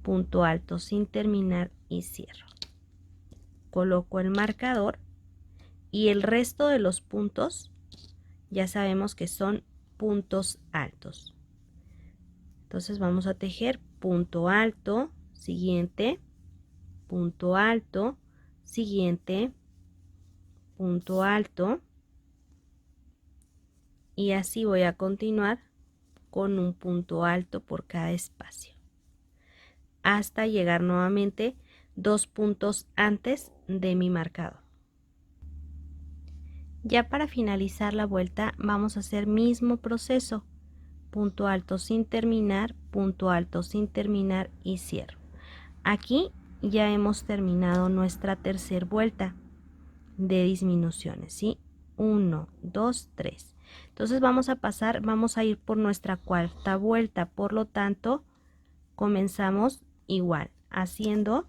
punto alto sin terminar y cierro. Coloco el marcador y el resto de los puntos ya sabemos que son puntos altos. Entonces vamos a tejer punto alto, siguiente, punto alto, siguiente, punto alto, y así voy a continuar con un punto alto por cada espacio hasta llegar nuevamente 2 puntos antes de mi marcador. Ya para finalizar la vuelta vamos a hacer mismo proceso, punto alto sin terminar, punto alto sin terminar y cierro. Aquí ya hemos terminado nuestra tercera vuelta de disminuciones, ¿sí? 1, 2, 3. Entonces vamos a ir por nuestra cuarta vuelta, por lo tanto comenzamos igual, haciendo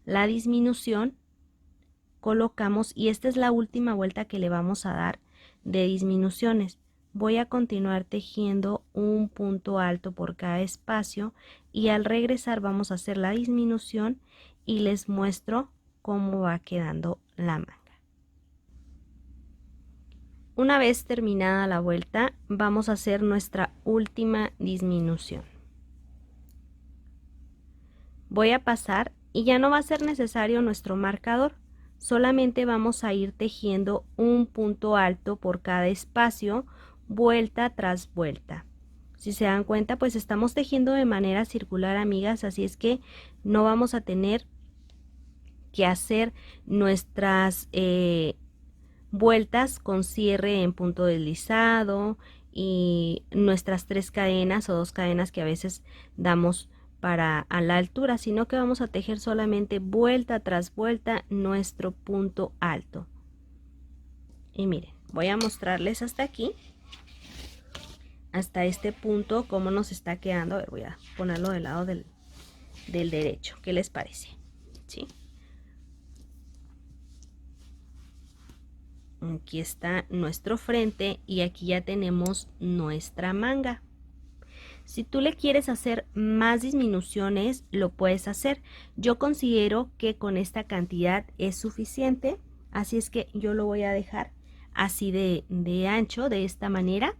la disminución, colocamos, y esta es la última vuelta que le vamos a dar de disminuciones. Voy a continuar tejiendo un punto alto por cada espacio y al regresar vamos a hacer la disminución y les muestro cómo va quedando la manga. Una vez terminada la vuelta vamos a hacer nuestra última disminución. Voy a pasar y ya no va a ser necesario nuestro marcador, solamente vamos a ir tejiendo un punto alto por cada espacio, vuelta tras vuelta. Si se dan cuenta, pues estamos tejiendo de manera circular, amigas, así es que no vamos a tener que hacer nuestras vueltas con cierre en punto deslizado y nuestras 3 cadenas o 2 cadenas que a veces damos a la altura, sino que vamos a tejer solamente vuelta tras vuelta nuestro punto alto. Y miren, voy a mostrarles hasta aquí, hasta este punto, cómo nos está quedando. A ver, voy a ponerlo del lado del derecho. ¿Qué les parece? ¿Sí? Aquí está nuestro frente y aquí ya tenemos nuestra manga. Si tú le quieres hacer más disminuciones, lo puedes hacer. Yo considero que con esta cantidad es suficiente, así es que yo lo voy a dejar así de ancho, de esta manera.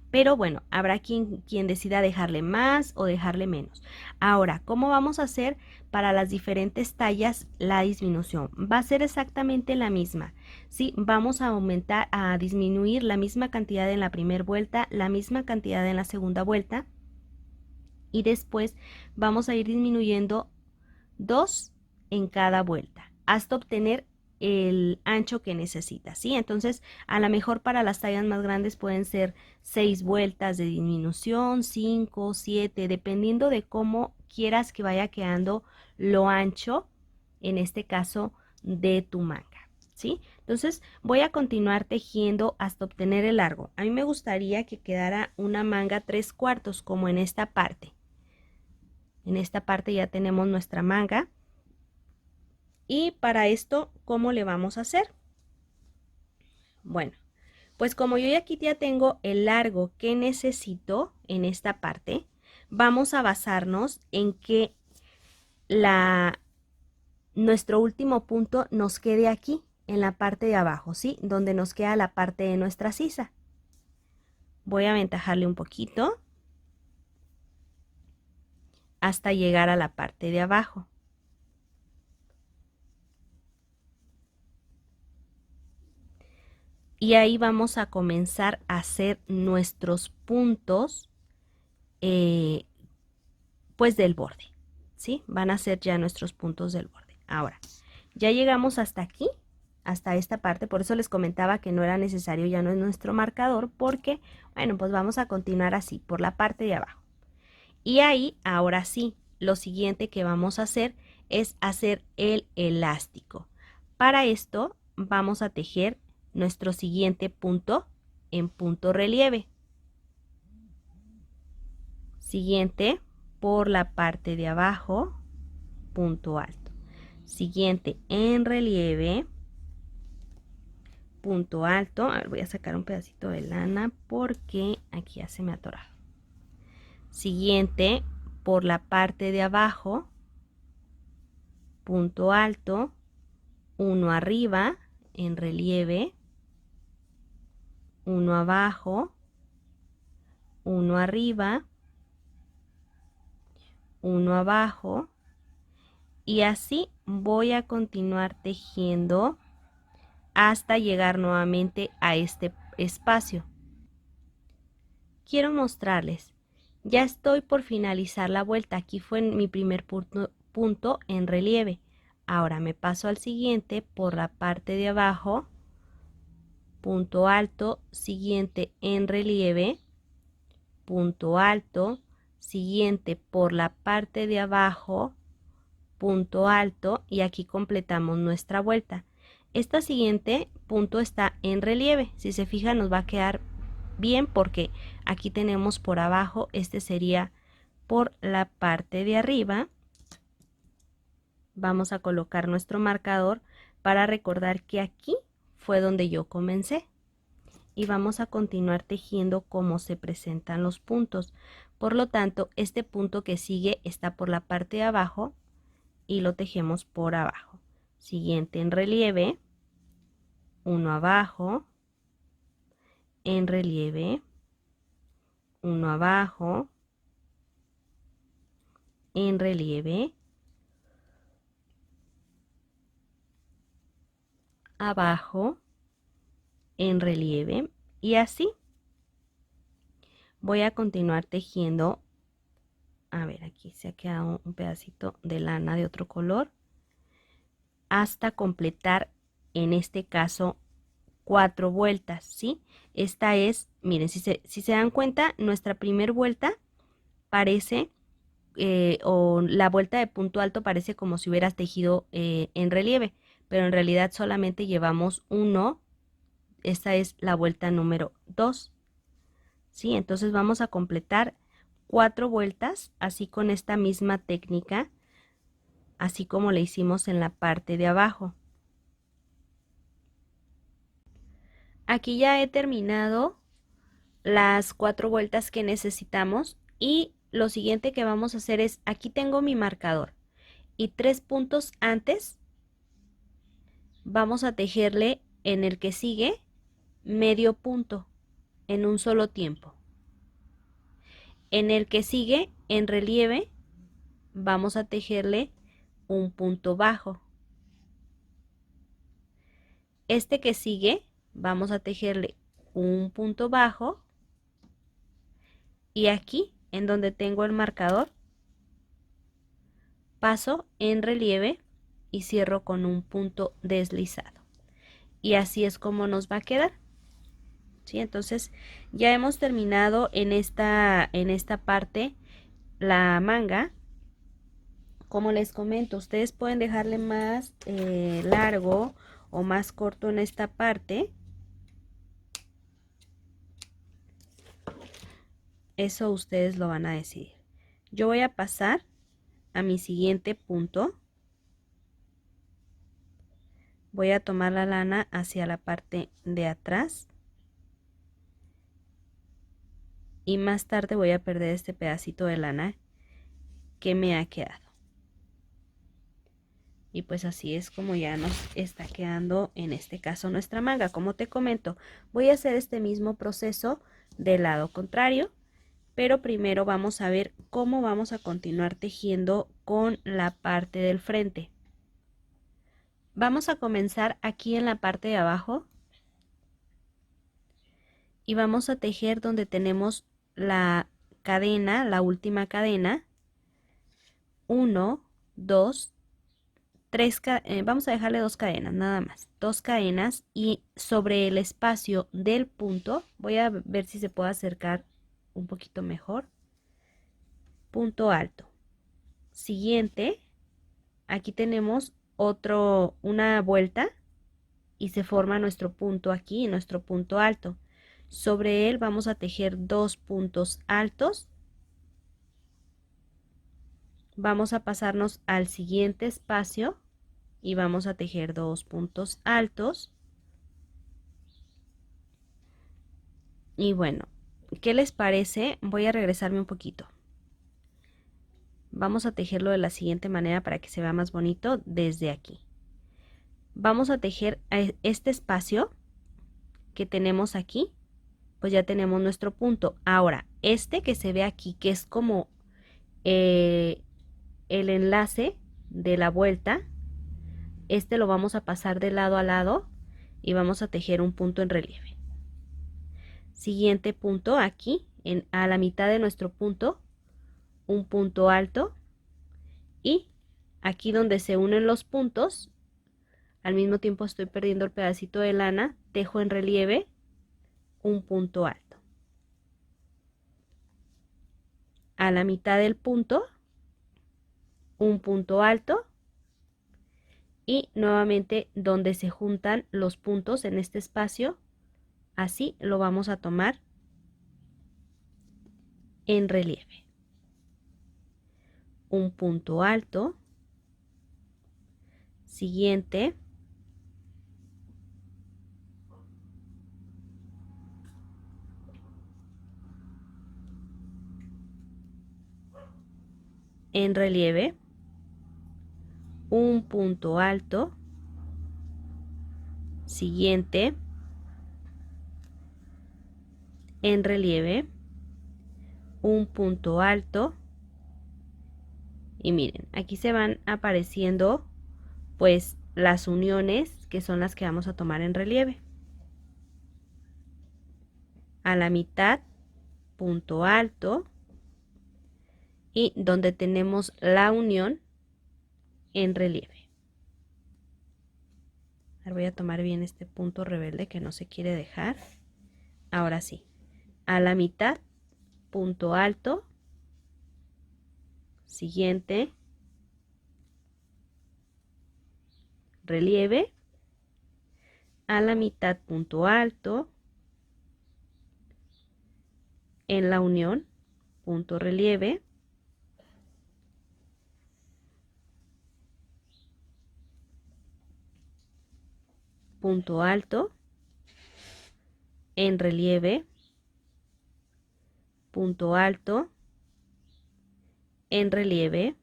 Pero bueno, habrá quien decida dejarle más o dejarle menos. Ahora, ¿cómo vamos a hacer para las diferentes tallas la disminución? Va a ser exactamente la misma. ¿Sí? Vamos a disminuir la misma cantidad en la primera vuelta, la misma cantidad en la segunda vuelta. Y después vamos a ir disminuyendo 2 en cada vuelta hasta obtener el ancho que necesitas, ¿sí? Entonces, a lo mejor para las tallas más grandes pueden ser 6 vueltas de disminución, 5, 7, dependiendo de cómo quieras que vaya quedando lo ancho, en este caso, de tu manga, ¿sí? Entonces, voy a continuar tejiendo hasta obtener el largo. A mí me gustaría que quedara una manga 3/4, como en esta parte. En esta parte ya tenemos nuestra manga. Y para esto, ¿cómo le vamos a hacer? Bueno, pues como yo aquí ya tengo el largo que necesito en esta parte, vamos a basarnos en que nuestro último punto nos quede aquí. en la parte de abajo, ¿sí? Donde nos queda la parte de nuestra sisa. Voy a aventajarle un poquito hasta llegar a la parte de abajo. Y ahí vamos a comenzar a hacer nuestros puntos pues del borde, ¿sí? Van a ser ya nuestros puntos del borde. Ahora, ya llegamos hasta aquí, hasta esta parte, por eso les comentaba que no era necesario, ya no es nuestro marcador, porque, bueno, pues vamos a continuar así, por la parte de abajo. Y ahí, ahora sí, lo siguiente que vamos a hacer es hacer el elástico. Para esto vamos a tejer nuestro siguiente punto en punto relieve. Siguiente por la parte de abajo, punto alto. Siguiente en relieve, punto alto. A ver, voy a sacar un pedacito de lana porque aquí ya se me atora. Siguiente por la parte de abajo, punto alto, uno arriba en relieve, uno abajo, uno arriba, uno abajo, y así voy a continuar tejiendo hasta llegar nuevamente a este espacio. Quiero mostrarles, ya estoy por finalizar la vuelta. Aquí fue mi primer punto en relieve. Ahora me paso al siguiente por la parte de abajo, punto alto, siguiente en relieve, punto alto, siguiente por la parte de abajo, punto alto, y aquí completamos nuestra vuelta. Esta siguiente punto está en relieve. Si se fijan, nos va a quedar bien porque aquí tenemos por abajo, este sería por la parte de arriba. Vamos a colocar nuestro marcador para recordar que aquí fue donde yo comencé. Y vamos a continuar tejiendo como se presentan los puntos. Por lo tanto, este punto que sigue está por la parte de abajo y lo tejemos por abajo. Siguiente en relieve, uno abajo, en relieve, uno abajo, en relieve, abajo, en relieve, y así voy a continuar tejiendo. A ver, aquí se ha quedado un pedacito de lana de otro color hasta completar, en este caso, 4 vueltas, ¿sí? Esta es, miren, si se dan cuenta, nuestra primer vuelta parece, o la vuelta de punto alto parece como si hubieras tejido en relieve, pero en realidad solamente llevamos uno. Esta es la vuelta número 2, ¿sí? Entonces vamos a completar 4 vueltas, así con esta misma técnica, así como le hicimos en la parte de abajo. Aquí ya he terminado las 4 vueltas que necesitamos, y lo siguiente que vamos a hacer es, aquí tengo mi marcador y 3 puntos antes vamos a tejerle en el que sigue medio punto en un solo tiempo. En el que sigue en relieve vamos a tejerle un punto bajo. Este que sigue vamos a tejerle un punto bajo, y aquí en donde tengo el marcador paso en relieve y cierro con un punto deslizado, y así es como nos va a quedar, ¿sí? Entonces ya hemos terminado en esta parte la manga. Como les comento, ustedes pueden dejarle más largo o más corto en esta parte. Eso ustedes lo van a decidir. Yo voy a pasar a mi siguiente punto. Voy a tomar la lana hacia la parte de atrás. Y más tarde voy a perder este pedacito de lana que me ha quedado. Y pues así es como ya nos está quedando en este caso nuestra manga. Como te comento, voy a hacer este mismo proceso del lado contrario, pero primero vamos a ver cómo vamos a continuar tejiendo con la parte del frente. Vamos a comenzar aquí en la parte de abajo y vamos a tejer donde tenemos la cadena, la última cadena. 1, 2, 3, vamos a dejarle 2 cadenas, nada más. 2 cadenas y sobre el espacio del punto, voy a ver si se puede acercar un poquito mejor. Punto alto. Siguiente, aquí tenemos una vuelta y se forma nuestro punto aquí, nuestro punto alto. Sobre él vamos a tejer 2 puntos altos. Vamos a pasarnos al siguiente espacio y vamos a tejer 2 puntos altos. Y bueno, ¿qué les parece? Voy a regresarme un poquito. Vamos a tejerlo de la siguiente manera para que se vea más bonito desde aquí. Vamos a tejer este espacio que tenemos aquí, pues ya tenemos nuestro punto. Ahora, este que se ve aquí, que es como el enlace de la vuelta, este lo vamos a pasar de lado a lado y vamos a tejer un punto en relieve. Siguiente punto aquí, a la mitad de nuestro punto, un punto alto, y aquí donde se unen los puntos, al mismo tiempo estoy perdiendo el pedacito de lana, tejo en relieve un punto alto. A la mitad del punto, un punto alto, y nuevamente donde se juntan los puntos en este espacio, así lo vamos a tomar en relieve. Un punto alto. Siguiente. En relieve. Un punto alto. Siguiente. En relieve. Un punto alto. Y miren, aquí se van apareciendo pues las uniones que son las que vamos a tomar en relieve. A la mitad, punto alto, y donde tenemos la unión en relieve. Ahora voy a tomar bien este punto rebelde que no se quiere dejar. Ahora sí, a la mitad, punto alto, siguiente, relieve, a la mitad, punto alto, en la unión, punto relieve, punto alto, en relieve, punto alto, en relieve,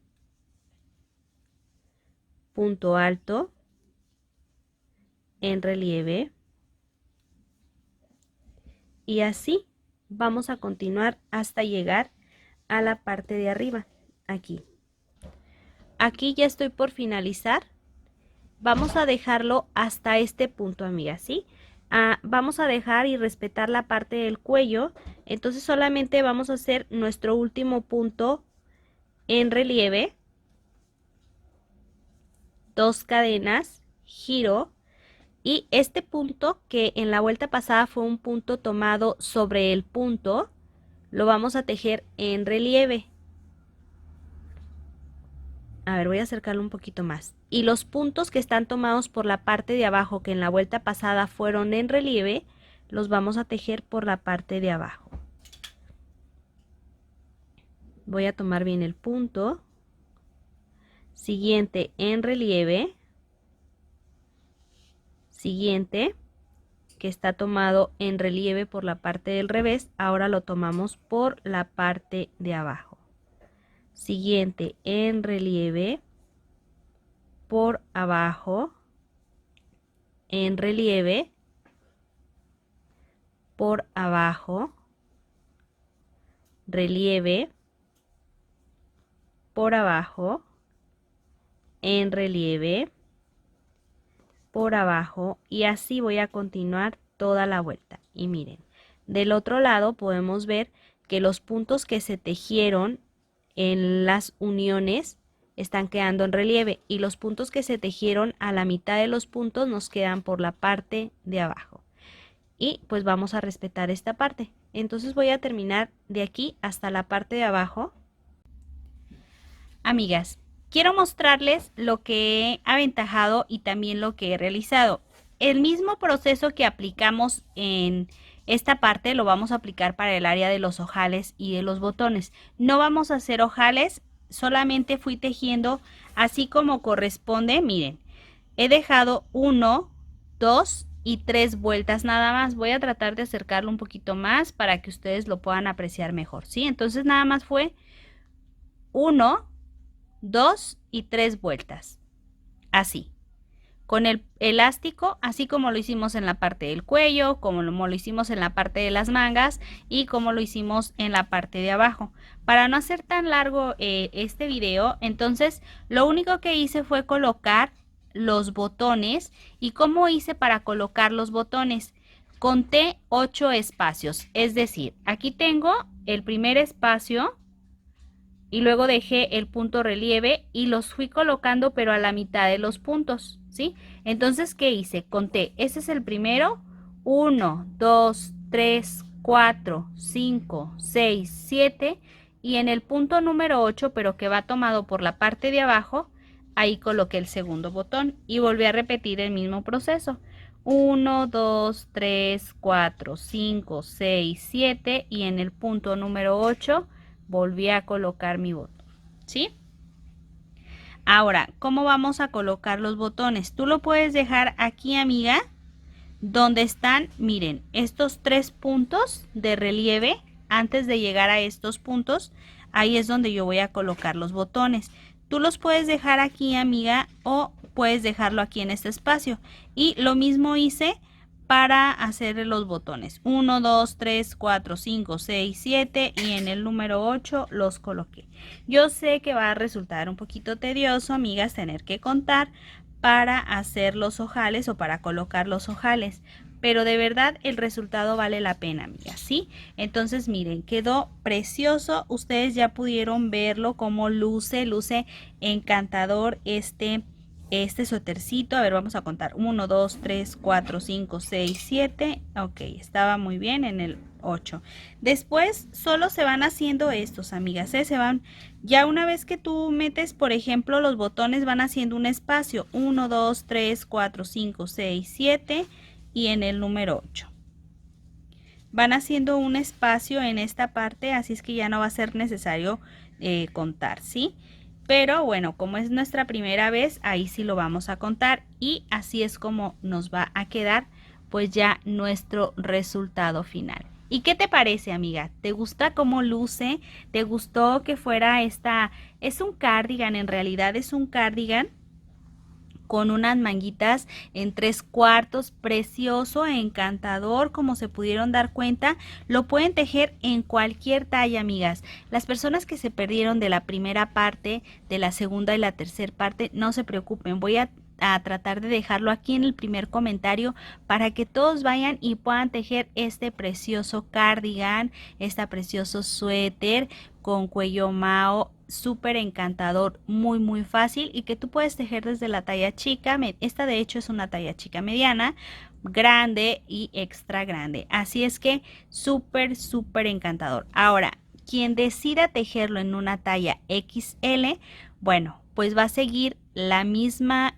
punto alto, en relieve, y así vamos a continuar hasta llegar a la parte de arriba. Aquí ya estoy por finalizar. Vamos a dejarlo hasta este punto, amigas, ¿sí? Vamos a dejar y respetar la parte del cuello. Entonces solamente vamos a hacer nuestro último punto en relieve. 2 cadenas, giro. Y este punto que en la vuelta pasada fue un punto tomado sobre el punto, lo vamos a tejer en relieve. A ver, voy a acercarlo un poquito más. Y los puntos que están tomados por la parte de abajo, que en la vuelta pasada fueron en relieve, los vamos a tejer por la parte de abajo. Voy a tomar bien el punto. Siguiente en relieve. Siguiente, que está tomado en relieve por la parte del revés, ahora lo tomamos por la parte de abajo. Siguiente en relieve. por abajo, en relieve, por abajo, relieve, por abajo, en relieve, por abajo, y así voy a continuar toda la vuelta. Y miren, del otro lado podemos ver que los puntos que se tejieron en las uniones están quedando en relieve y los puntos que se tejieron a la mitad de los puntos nos quedan por la parte de abajo. Y pues vamos a respetar esta parte. Entonces voy a terminar de aquí hasta la parte de abajo. Amigas, quiero mostrarles lo que he aventajado y también lo que he realizado. El mismo proceso que aplicamos en esta parte lo vamos a aplicar para el área de los ojales y de los botones. No vamos a hacer ojales, solamente fui tejiendo así como corresponde. Miren, he dejado 1, 2 y 3 vueltas nada más. Voy a tratar de acercarlo un poquito más para que ustedes lo puedan apreciar mejor, ¿sí? Entonces nada más fue 1, 2 y 3 vueltas, así, con el elástico, así como lo hicimos en la parte del cuello, como lo hicimos en la parte de las mangas y como lo hicimos en la parte de abajo. Para no hacer tan largo este video, entonces lo único que hice fue colocar los botones. ¿Y cómo hice para colocar los botones? Conté 8 espacios, es decir, aquí tengo el primer espacio y luego dejé el punto relieve y los fui colocando pero a la mitad de los puntos, ¿sí? Entonces, ¿qué hice? Conté, ese es el primero, 1, 2, 3, 4, 5, 6, 7 y en el punto número 8, pero que va tomado por la parte de abajo, ahí coloqué el segundo botón y volví a repetir el mismo proceso. 1, 2, 3, 4, 5, 6, 7 y en el punto número 8 volví a colocar mi botón, ¿sí? Ahora, ¿cómo vamos a colocar los botones? Tú lo puedes dejar aquí, amiga, donde están, miren, estos 3 puntos de relieve. Antes de llegar a estos puntos, ahí es donde yo voy a colocar los botones. Tú los puedes dejar aquí, amiga, o puedes dejarlo aquí en este espacio. Y lo mismo hice para hacer los botones. 1, 2, 3, 4, 5, 6, 7 y en el número 8 los coloqué. Yo sé que va a resultar un poquito tedioso, amigas, tener que contar para hacer los ojales o para colocar los ojales, pero de verdad el resultado vale la pena, amigas, ¿sí? Entonces miren, quedó precioso. Ustedes ya pudieron verlo como luce encantador este suétercito. A ver, vamos a contar 1, 2, 3, 4, 5, 6, 7. Ok, estaba muy bien en el 8. Después solo se van haciendo estos, amigas, ¿eh? Se van, ya una vez que tú metes, por ejemplo, los botones van haciendo un espacio. 1, 2, 3, 4, 5, 6, 7 y en el número 8. Van haciendo un espacio en esta parte, así es que ya no va a ser necesario contar, ¿sí? Pero bueno, como es nuestra primera vez, ahí sí lo vamos a contar y así es como nos va a quedar pues ya nuestro resultado final. ¿Y qué te parece, amiga? ¿Te gusta cómo luce? ¿Te gustó que fuera esta? Es un cardigan, en realidad es un cardigan con unas manguitas en 3/4, precioso, encantador, como se pudieron dar cuenta. Lo pueden tejer en cualquier talla, amigas. Las personas que se perdieron de la primera parte, de la segunda y la tercera parte, no se preocupen, voy a tratar de dejarlo aquí en el primer comentario para que todos vayan y puedan tejer este precioso cardigan, este precioso suéter con cuello mao, súper encantador, muy fácil y que tú puedes tejer desde la talla chica. Esta de hecho es una talla chica mediana, grande y extra grande, así es que súper encantador. Ahora, quien decida tejerlo en una talla XL, bueno, pues va a seguir la misma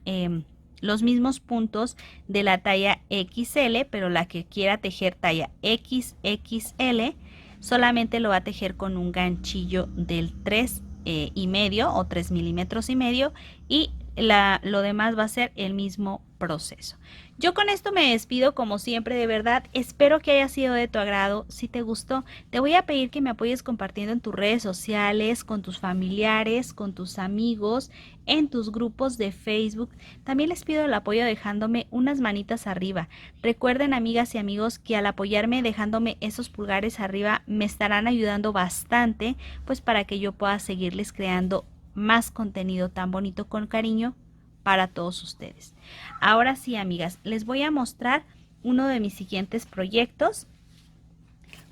los mismos puntos de la talla XL, pero la que quiera tejer talla XXL solamente lo va a tejer con un ganchillo del 3 y medio o 3 milímetros y medio y lo demás va a ser el mismo proceso. Yo con esto me despido como siempre, de verdad, espero que haya sido de tu agrado. Si te gustó, te voy a pedir que me apoyes compartiendo en tus redes sociales, con tus familiares, con tus amigos, en tus grupos de Facebook. También les pido el apoyo dejándome unas manitas arriba. Recuerden, amigas y amigos, que al apoyarme dejándome esos pulgares arriba me estarán ayudando bastante, pues para que yo pueda seguirles creando más contenido tan bonito con cariño para todos ustedes. Ahora sí, amigas, les voy a mostrar uno de mis siguientes proyectos.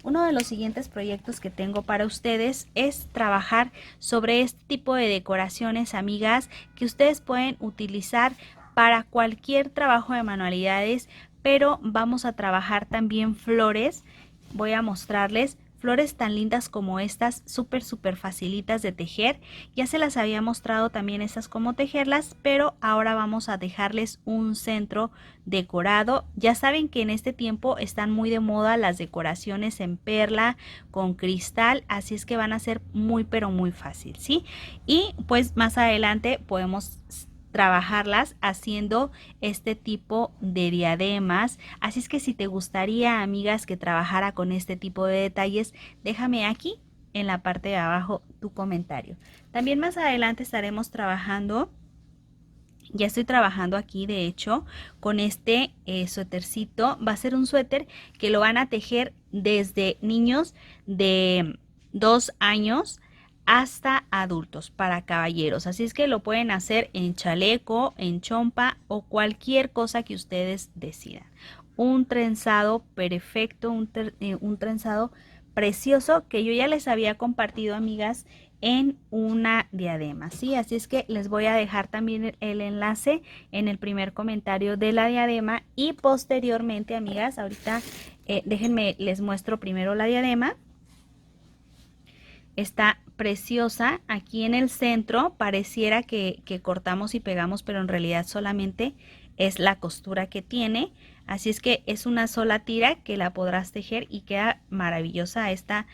Uno de los siguientes proyectos que tengo para ustedes es trabajar sobre este tipo de decoraciones, amigas, que ustedes pueden utilizar para cualquier trabajo de manualidades, pero vamos a trabajar también flores. Voy a mostrarles flores tan lindas como estas, súper facilitas de tejer. Ya se las había mostrado también estas cómo tejerlas, pero ahora vamos a dejarles un centro decorado. Ya saben que en este tiempo están muy de moda las decoraciones en perla con cristal, así es que van a ser muy pero muy fácil, ¿sí? Y pues más adelante podemos trabajarlas haciendo este tipo de diademas. Así es que si te gustaría, amigas, que trabajara con este tipo de detalles, déjame aquí en la parte de abajo tu comentario. También más adelante estaremos trabajando, ya estoy trabajando aquí de hecho con este suétercito. Va a ser un suéter que lo van a tejer desde niños de 2 años hasta adultos, para caballeros. Así es que lo pueden hacer en chaleco, en chompa o cualquier cosa que ustedes decidan. Un trenzado perfecto, un trenzado precioso que yo ya les había compartido, amigas, en una diadema, ¿sí? Así es que les voy a dejar también el enlace en el primer comentario de la diadema y posteriormente, amigas, ahorita déjenme, les muestro primero la diadema. Está preciosa. Aquí en el centro pareciera que cortamos y pegamos, pero en realidad solamente es la costura que tiene. Así es que es una sola tira que la podrás tejer y queda maravillosa esta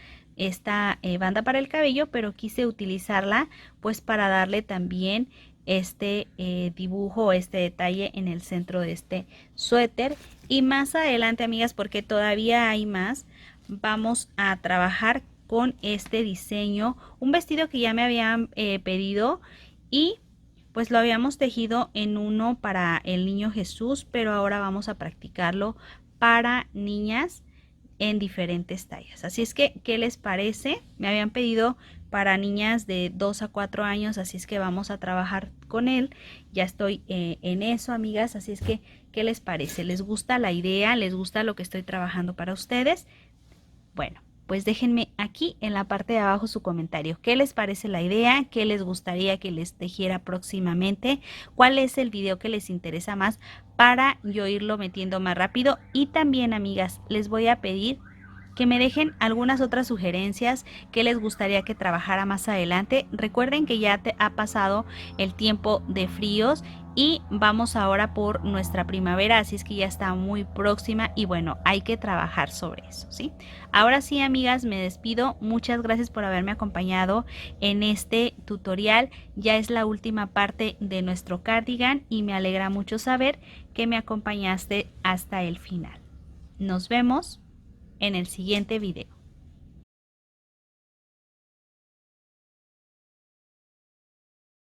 banda para el cabello, pero quise utilizarla pues para darle también este dibujo, este detalle en el centro de este suéter. Y más adelante, amigas, porque todavía hay más, vamos a trabajar con este diseño, un vestido que ya me habían pedido y pues lo habíamos tejido en uno para el niño Jesús, pero ahora vamos a practicarlo para niñas en diferentes tallas. Así es que, ¿qué les parece? Me habían pedido para niñas de 2 a 4 años, así es que vamos a trabajar con él. Ya estoy en eso, amigas, así es que, ¿qué les parece? ¿Les gusta la idea? ¿Les gusta lo que estoy trabajando para ustedes? Bueno, pues déjenme aquí en la parte de abajo su comentario. ¿Qué les parece la idea? ¿Qué les gustaría que les tejiera próximamente? ¿Cuál es el video que les interesa más para yo irlo metiendo más rápido? Y también, amigas, les voy a pedir que me dejen algunas otras sugerencias que les gustaría que trabajara más adelante. Recuerden que ya ha pasado el tiempo de fríos y vamos ahora por nuestra primavera, así es que ya está muy próxima y bueno, hay que trabajar sobre eso, ¿sí? Ahora sí, amigas, me despido. Muchas gracias por haberme acompañado en este tutorial. Ya es la última parte de nuestro cardigan y me alegra mucho saber que me acompañaste hasta el final. Nos vemos en el siguiente video.